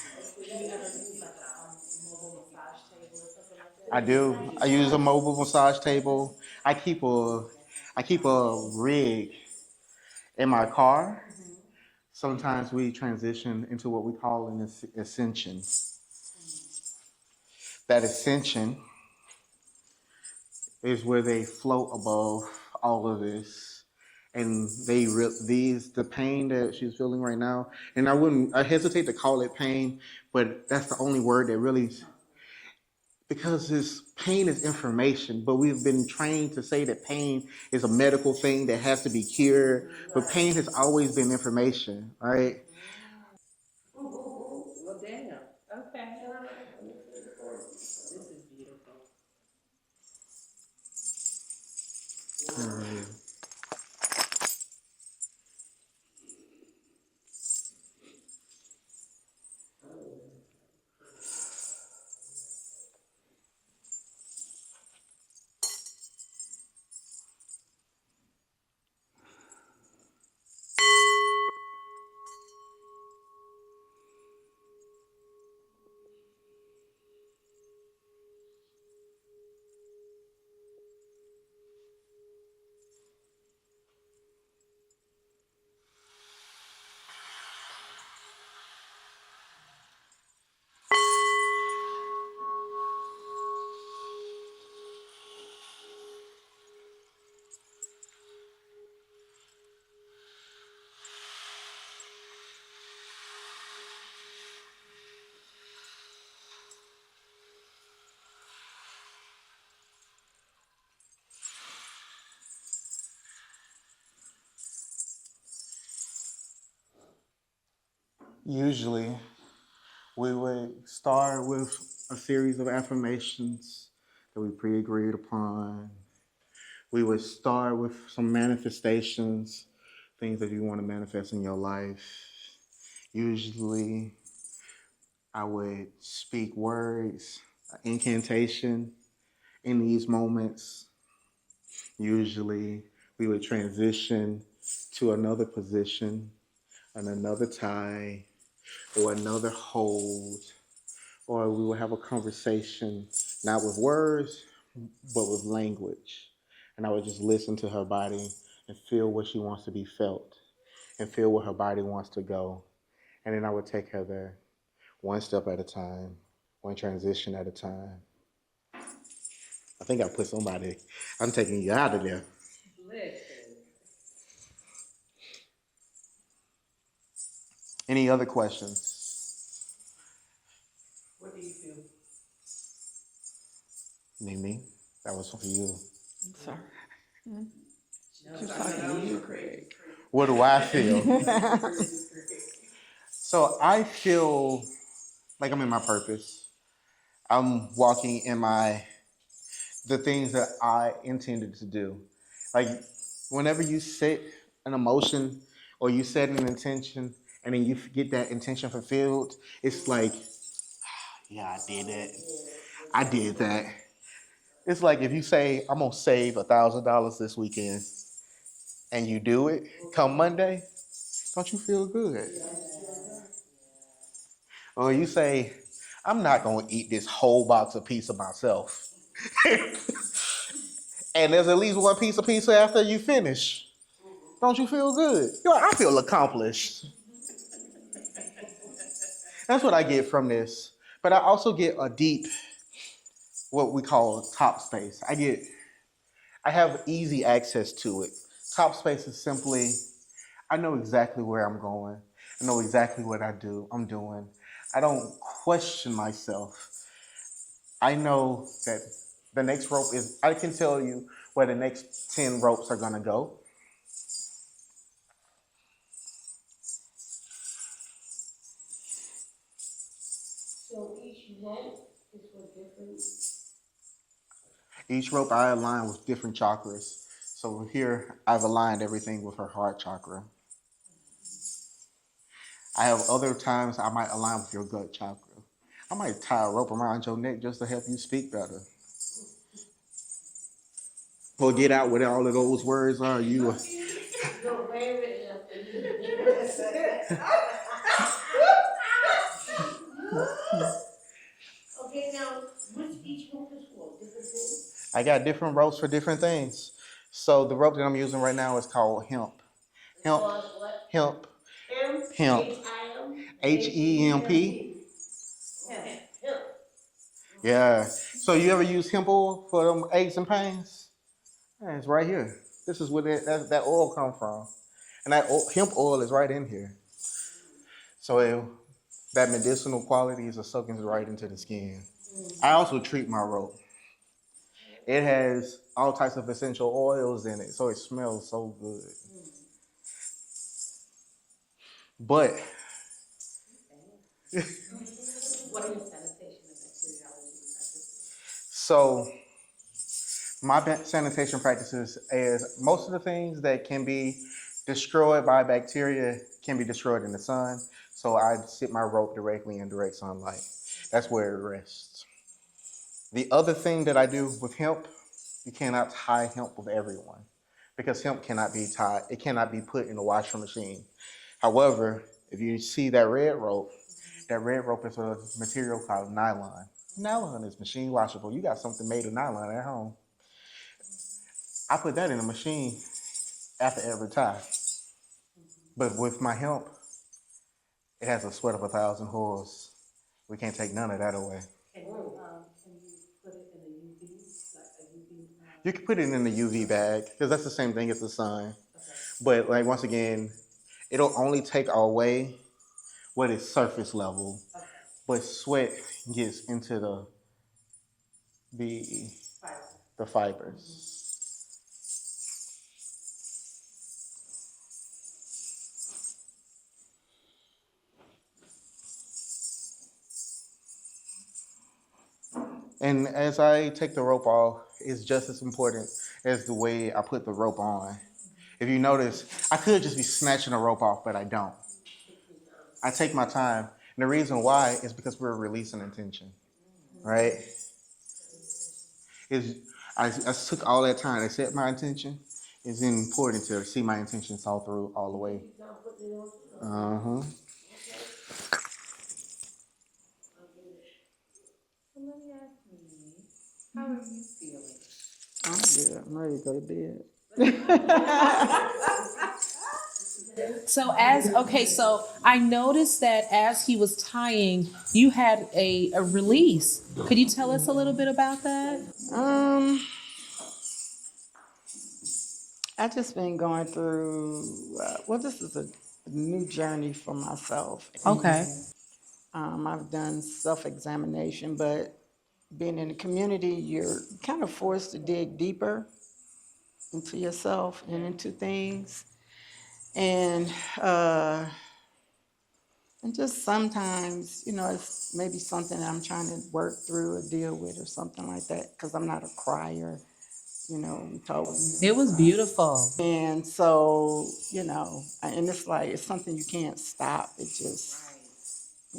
I do. I use a mobile massage table. I keep a rig in my car. Sometimes we transition into what we call an ascension. That ascension is where they float above all of this, and the pain that she's feeling right now. And I hesitate to call it pain, but that's the only word that really, because this pain is information, but we've been trained to say that pain is a medical thing that has to be cured, but pain has always been information, right? Well, damn. Okay. This is beautiful. Usually, we would start with a series of affirmations that we pre-agreed upon. We would start with some manifestations, things that you want to manifest in your life. Usually, I would speak words, incantation in these moments. Usually, we would transition to another position and another tie or another hold, or we would have a conversation, not with words, but with language. And I would just listen to her body and feel what she wants to be felt and feel where her body wants to go. And then I would take her there, one step at a time, one transition at a time. I think I put somebody, I'm taking you out of there. Any other questions? What do you feel? Mimi, that was for you. I'm sorry. Just talking to you, Craig. What do I feel? So I feel like I'm in my purpose. I'm walking in the things that I intended to do. Like whenever you set an emotion or you set an intention and then you get that intention fulfilled, it's like, yeah, I did that. I did that. It's like if you say, I'm gonna save $1,000 this weekend and you do it, come Monday, don't you feel good? Or you say, I'm not gonna eat this whole box of pizza myself. And there's at least one piece of pizza after you finish. Don't you feel good? You're like, I feel accomplished. That's what I get from this. But I also get a deep, what we call top space. I have easy access to it. Top space is simply, I know exactly where I'm going. I know exactly what I'm doing. I don't question myself. I know that the next rope is, I can tell you where the next 10 ropes are gonna go. So each rope is for different. Each rope I align with different chakras. So here I've aligned everything with her heart chakra. I have other times I might align with your gut chakra. I might tie a rope around your neck just to help you speak better. Or get out what all of those words are. You. No, wait a minute. Okay, now, which each rope is for? Different things? I got different ropes for different things. So the rope that I'm using right now is called hemp. Hemp. What? Hemp. Hemp. Hemp. HEMP. Hemp. Yeah. So you ever use hemp oil for them aches and pains? Yeah, it's right here. This is where that oil come from. And hemp oil is right in here. So that medicinal qualities are soaking right into the skin. I also treat my rope. It has all types of essential oils in it, so it smells so good. But What are your sanitation and bacteriology practices? so my sanitation practices is most of the things that can be destroyed by bacteria can be destroyed in the sun. So I sit my rope directly in direct sunlight. That's where it rests. The other thing that I do with hemp, you cannot tie hemp with everyone because hemp cannot be tied. It cannot be put in a washing machine. However, if you see that red rope is a material called nylon. Nylon is machine washable. You got something made of nylon at home. I put that in a machine after every tie. But with my hemp, it has a sweat of 1,000 whores. We can't take none of that away. Can you put it in a UV, like a UV? You can put it in the UV bag because that's the same thing as the sun. Okay. But like once again, it'll only take away what is surface level. Okay. But sweat gets into the fibers. And as I take the rope off, it's just as important as the way I put the rope on. If you notice, I could just be snatching a rope off, but I don't. I take my time. And the reason why is because we're releasing intention, right? I took all that time. I set my intention. It's important to see my intentions all through, all the way. Uh-huh. So let me ask you, how are you feeling? I'm good. I'm ready to go to bed. So I noticed that as he was tying, you had a release. Could you tell us a little bit about that? I just been going through. This is a new journey for myself. Okay. I've done self-examination, but being in the community, you're kind of forced to dig deeper into yourself and into things. And And just sometimes, it's maybe something that I'm trying to work through or deal with or something like that, because I'm not a crier, we told me. It was beautiful. And so, and it's like, it's something you can't stop. It just,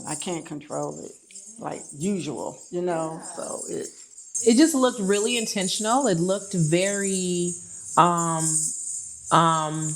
I can't control it like usual, so It just looked really intentional. It looked very, um, um,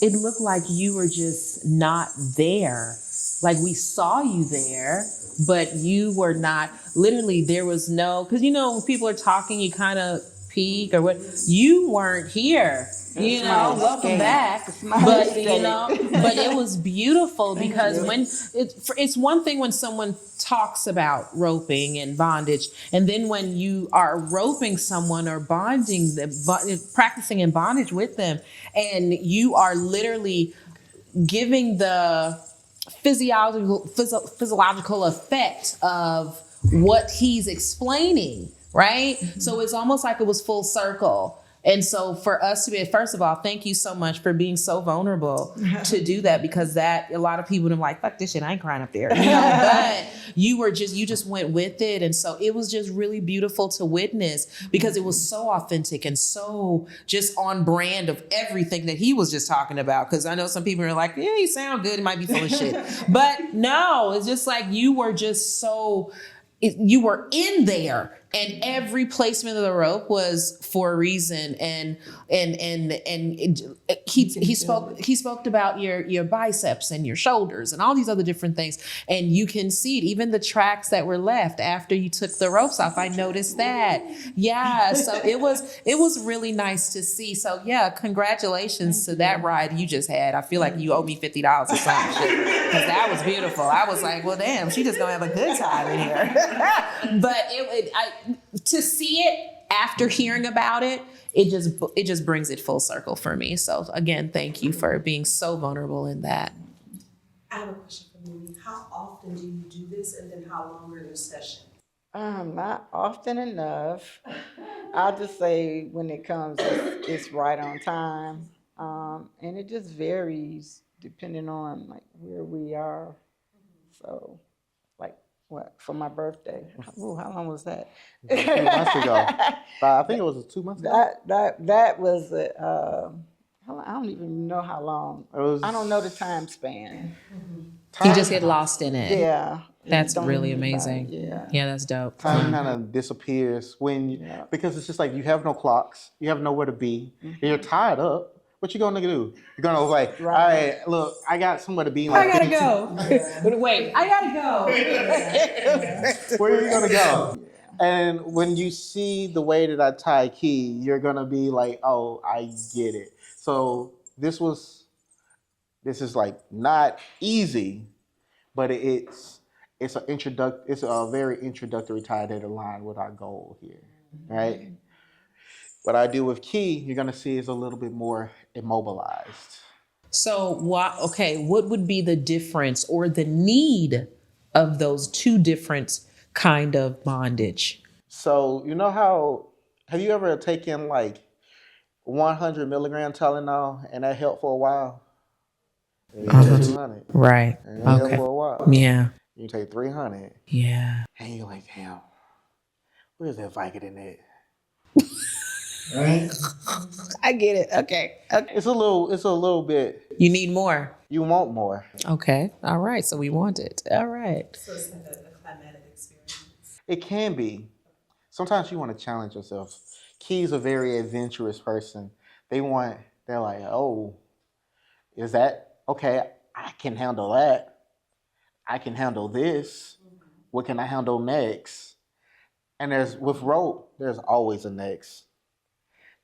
it looked like you were just not there. Like we saw you there, but you were not, literally there was no, because when people are talking, you kind of peek or what, you weren't here. Welcome back. But but it was beautiful because when it's one thing when someone talks about roping and bondage, and then when you are roping someone or bonding them, practicing in bondage with them, and you are literally giving the physiological effect of what he's explaining, right? So it's almost like it was full circle. And so for us to be, first of all, thank you so much for being so vulnerable to do that, because that a lot of people are like, fuck this shit, I ain't crying up there. But you just went with it. And so it was just really beautiful to witness, because it was so authentic and so just on brand of everything that he was just talking about. Because I know some people are like, yeah, you sound good, it might be full of shit. But no, it's just like you were just so, you were in there, and every placement of the rope was for a reason. And he spoke about your biceps and your shoulders and all these other different things. And you can see it, even the tracks that were left after you took the ropes off. I noticed that. Yeah. So it was really nice to see. So yeah, congratulations to that ride you just had. I feel like you owe me $50 or something, because that was beautiful. I was like, well, damn, she just gonna have a good time in here. But to see it after hearing about it, it just brings it full circle for me. So again, thank you for being so vulnerable in that. I have a question for Mimi. How often do you do this, and then how long are your sessions? Not often enough. I'll just say when it comes, it's right on time. And it just varies depending on like where we are. So, like what, for my birthday? Ooh, how long was that? A few months ago. I think it was 2 months ago. That was I don't even know how long. It was, I don't know the time span. You just get lost in it. Yeah. That's Don't really think about it. amazing. Yeah. That's dope. time kind of disappears because it's just like you have no clocks, you have nowhere to be, and you're tied up. What you gonna do? You're gonna like, all right, look, I got somewhere to be. I gotta go. Wait, I gotta go. Where are you gonna go? And when you see the way that I tie key, you're gonna be like, oh, I get it. So this is like not easy, but it's a very introductory tie that align with our goal here, right? What I do with key, you're gonna see is a little bit more immobilized. So what would be the difference or the need of those two different kind of bondage? So have you ever taken like 100 milligram Tylenol and that helped for a while? And you take 200. Right. And that helped for a while. Yeah. You take 300. Yeah. And you're like, damn, where's that Vicodin at? Right? I get it. Okay. It's a little bit. You need more. You want more. Okay. All right. So we want it. All right. So it's like a climatic experience. It can be. Sometimes you want to challenge yourself. Key's a very adventurous person. They're like, oh, is that okay? I can handle that. I can handle this. What can I handle next? And with rope, there's always a next.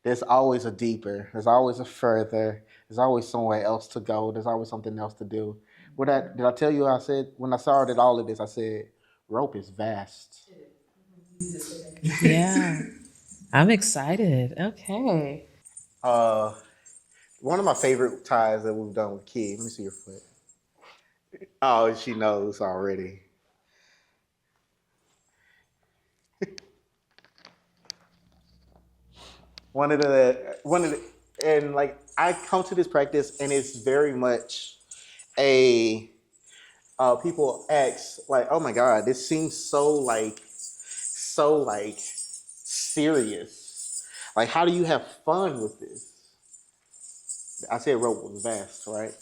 There's always a deeper. There's always a further. There's always somewhere else to go. There's always something else to do. Did I tell you? I said when I started all of this, I said rope is vast. Yeah. I'm excited. Okay. One of my favorite ties that we've done with Key. Let me see your foot. Oh, she knows already. and like I come to this practice and it's very much people ask like, "Oh my God, this seems so serious. Like, how do you have fun with this?" I said rope was vast, right?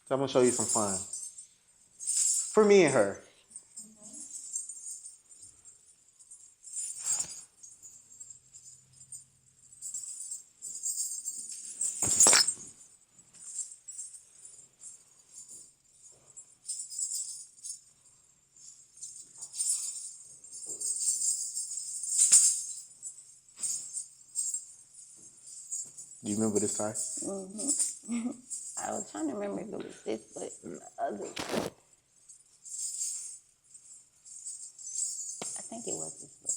So I'm gonna show you some fun for me and her. Do you remember this time? I was trying to remember if it was this, but the other. I think it was this foot.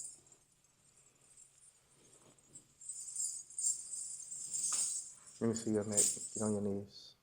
Let me see your neck. Get on your knees.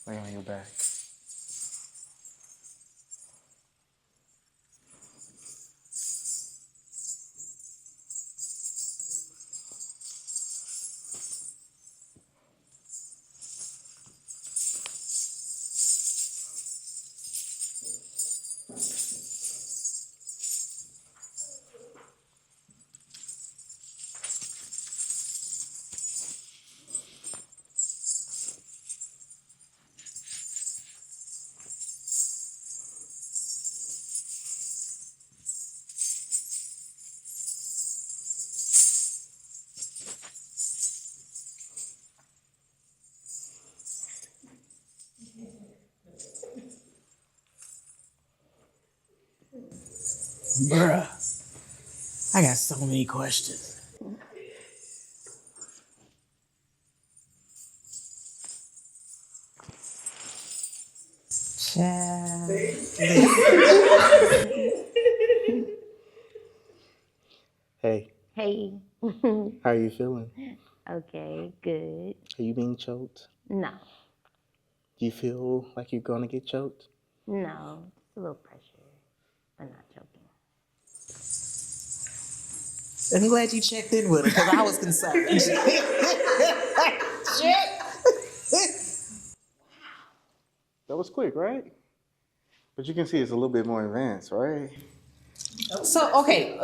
Lay on your back. Bruh, I got so many questions. Child. Hey, Hey. how are you feeling? Okay, good. Are you being choked? No, Do you feel like you're gonna get choked? no, just a little pressure, but not choking. I'm glad you checked in with her because I was concerned. Shit. That was quick, right? But you can see it's a little bit more advanced, right? So, okay,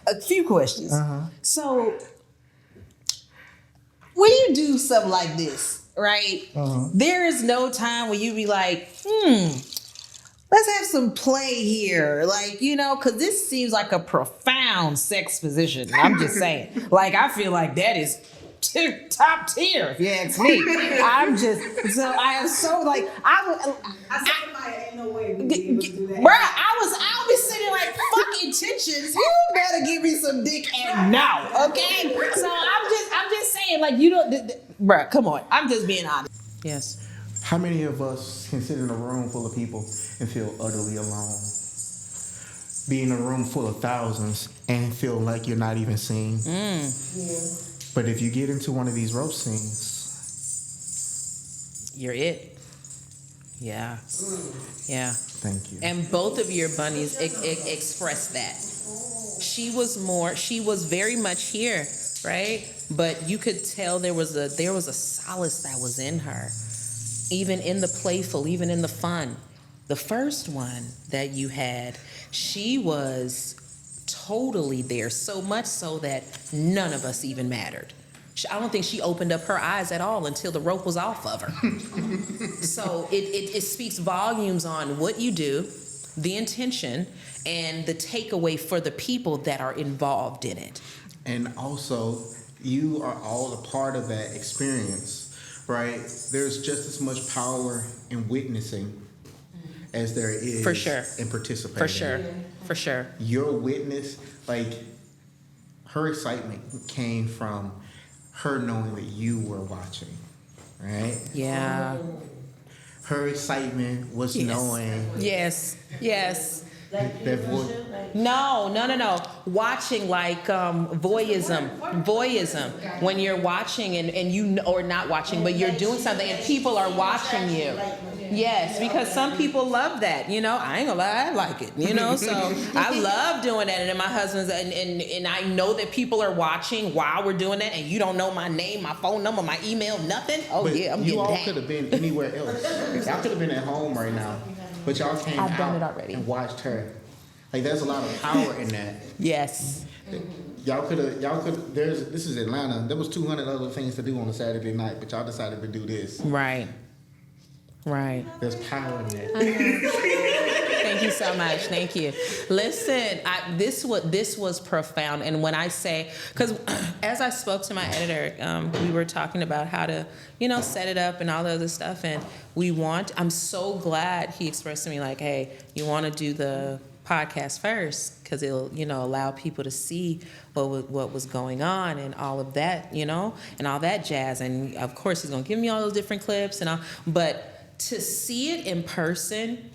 a few questions. So, when you do something like this, right? There is no time where you be like, let's have some play here. Like, you know, because this seems like a profound sex position. I'm just saying. Like, I feel like that is top tier, if you ask me. I am so like, Ain't no way we'd be able to do that. bruh, I'll be sitting like, fuck intentions. You better give me some dick and now, okay? So I'm just saying, like, you don't, bruh, come on. I'm just being honest. Yes. How many of us can sit in a room full of people and feel utterly alone? Be in a room full of thousands and feel like you're not even seen? But if you get into one of these rope scenes, You're it. Yeah. Yeah. thank you. And both of your bunnies expressed that. She was very much here, right? But you could tell there was a solace that was in her. Even in the playful, even in the fun. The first one that you had, she was totally there, so much so that none of us even mattered. I don't think she opened up her eyes at all until the rope was off of her. So it speaks volumes on what you do, the intention, and the takeaway for the people that are involved in it. And also, you are all a part of that experience right? There's just as much power in witnessing as there is For sure. in participating. For sure. For sure. Your witness, like her excitement came from her knowing that you were watching, right? Yeah. Her excitement was knowing Yes. Yes. that voice. No. Watching like voyeurism. When you're watching and you or not watching, but you're doing something and people are watching you. Yes, because some people love that. You know, I ain't gonna lie, I like it. You know, so I love doing that. And then my husband's and I know that people are watching while we're doing that, and you don't know my name, my phone number, my email, nothing. Oh But yeah, I'm you getting all that. could have been anywhere else. Y'all could have been at home right now, but y'all came I've done out it already. and watched her. Like there's a lot of power in that. Yes. Y'all could. This is Atlanta. There was 200 other things to do on a Saturday night, but y'all decided to do this. Right. There's power in that. Thank you so much. Thank you. Listen, this was profound. And when I say, because as I spoke to my editor, we were talking about how to, set it up and all the other stuff. And I'm so glad he expressed to me like, hey, you want to do the podcast first because it'll, allow people to see what was going on and all of that, and all that jazz. And of course, he's going to give me all those different clips and all, but to see it in person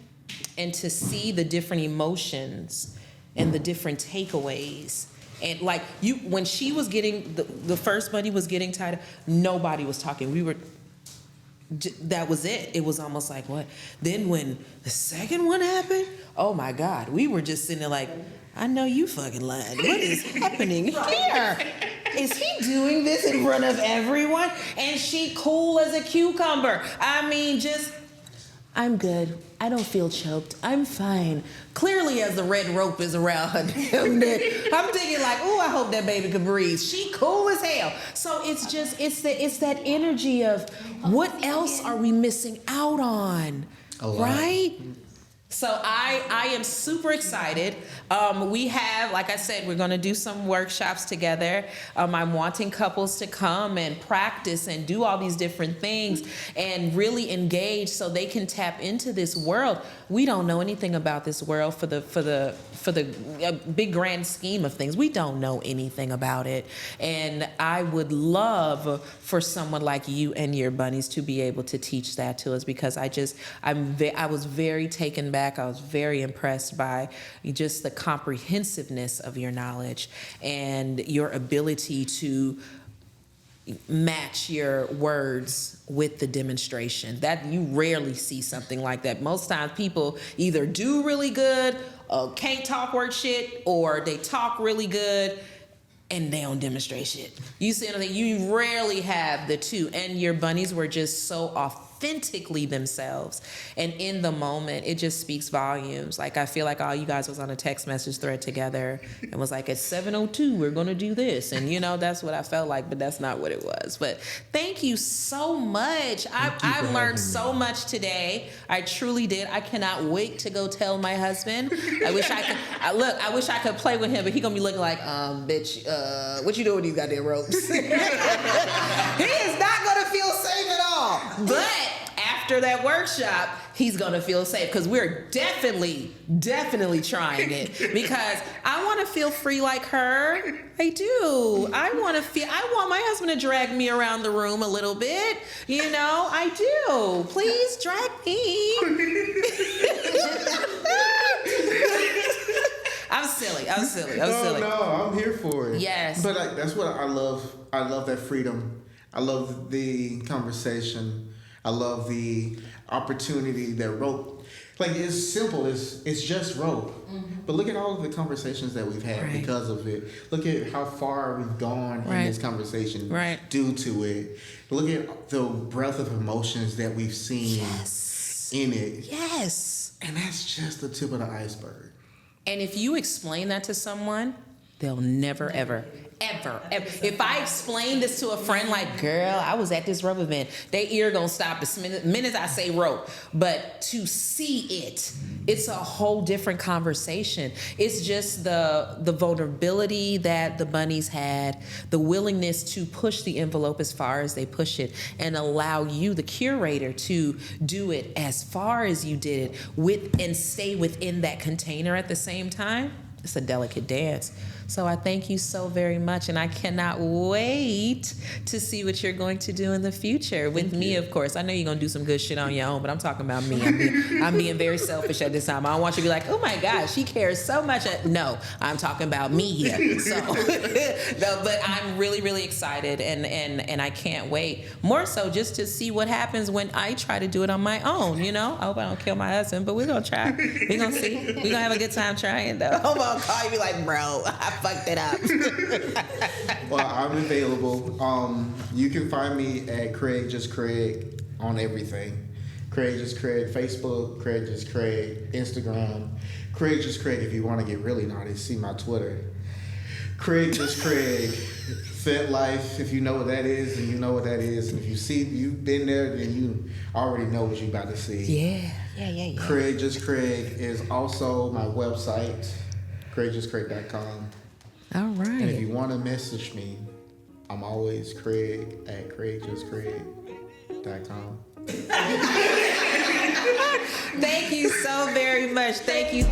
and to see the different emotions and the different takeaways. And like when she was getting, the first bunny was getting tied up, nobody was talking. That was it. It was almost like, what? Then when the second one happened, oh my God, we were just sitting there like, I know you fucking lying. What is happening here? Is he doing this in front of everyone? And she cool as a cucumber. I mean, I'm good. I don't feel choked. I'm fine. Clearly as the red rope is around her damn neck. I'm thinking like, oh, I hope that baby can breathe. She cool as hell. So it's that energy of what else are we missing out on? Right? So I am super excited. We have, like I said, we're going to do some workshops together. I'm wanting couples to come and practice and do all these different things and really engage so they can tap into this world. We don't know anything about this world for the big grand scheme of things. We don't know anything about it. And I would love for someone like you and your bunnies to be able to teach that to us because I was very taken back. I was very impressed by just the comprehensiveness of your knowledge and your ability to match your words with the demonstration. That you rarely see something like that. Most times people either do really good, can't talk word shit, or they talk really good and they don't demonstrate shit. You see what I'm saying? You rarely have the two, and your bunnies were just so authentically themselves. And in the moment, it just speaks volumes. Like, I feel like all you guys was on a text message thread together and was like, at 7:02, we're going to do this. And, that's what I felt like, but that's not what it was. But thank you so much. I've learned so much today. I truly did. I cannot wait to go tell my husband. I wish I could play with him, but he going to be looking like, bitch, what you doing with these goddamn ropes? He is not going to feel safe at all. But after that workshop, he's going to feel safe because we're definitely trying it because I want to feel free like her. I do. I want my husband to drag me around the room a little bit. I do. Please drag me. I'm silly. No, I'm here for it. Yes. But that's what I love. I love that freedom. I love the conversation. I love the opportunity that rope. Like, it's simple. It's just rope. Mm-hmm. But look at all of the conversations that we've had because of it. Look at how far we've gone in this conversation due to it. Look at the breadth of emotions that we've seen in it. Yes. And that's just the tip of the iceberg. And if you explain that to someone, They'll never, ever, ever. If I explain this to a friend, like, girl, I was at this rope event, their ear gonna stop the minute I say rope. But to see it, it's a whole different conversation. It's just the vulnerability that the bunnies had, the willingness to push the envelope as far as they push it, and allow you, the curator, to do it as far as you did it and stay within that container at the same time. It's a delicate dance. So I thank you so very much, and I cannot wait to see what you're going to do in the future with me, of course. I know you're going to do some good shit on your own, but I'm talking about me. I'm being very selfish at this time. I don't want you to be like, oh my God, she cares so much. No, I'm talking about me here. So, no, but I'm really, really excited, and I can't wait. More so just to see what happens when I try to do it on my own, you know? I hope I don't kill my husband, but we're going to try. We're going to see. We're going to have a good time trying, though. I'm going to call you and be like, bro, I fucked it up. Well, I'm available. You can find me at Craig Just Craig on everything. Craig Just Craig, Facebook, Craig Just Craig, Instagram. Craig Just Craig, if you want to get really naughty, see my Twitter. Craig Just Craig, Fit Life, if you know what that is, and you know what that is. And if you've been there, then you already know what you're about to see. Yeah. Craig Just Craig is also my website, craigjustcraig.com. All right. And if you want to message me, I'm always Craig at craigjustcraig.com. Thank you so very much. Thank you.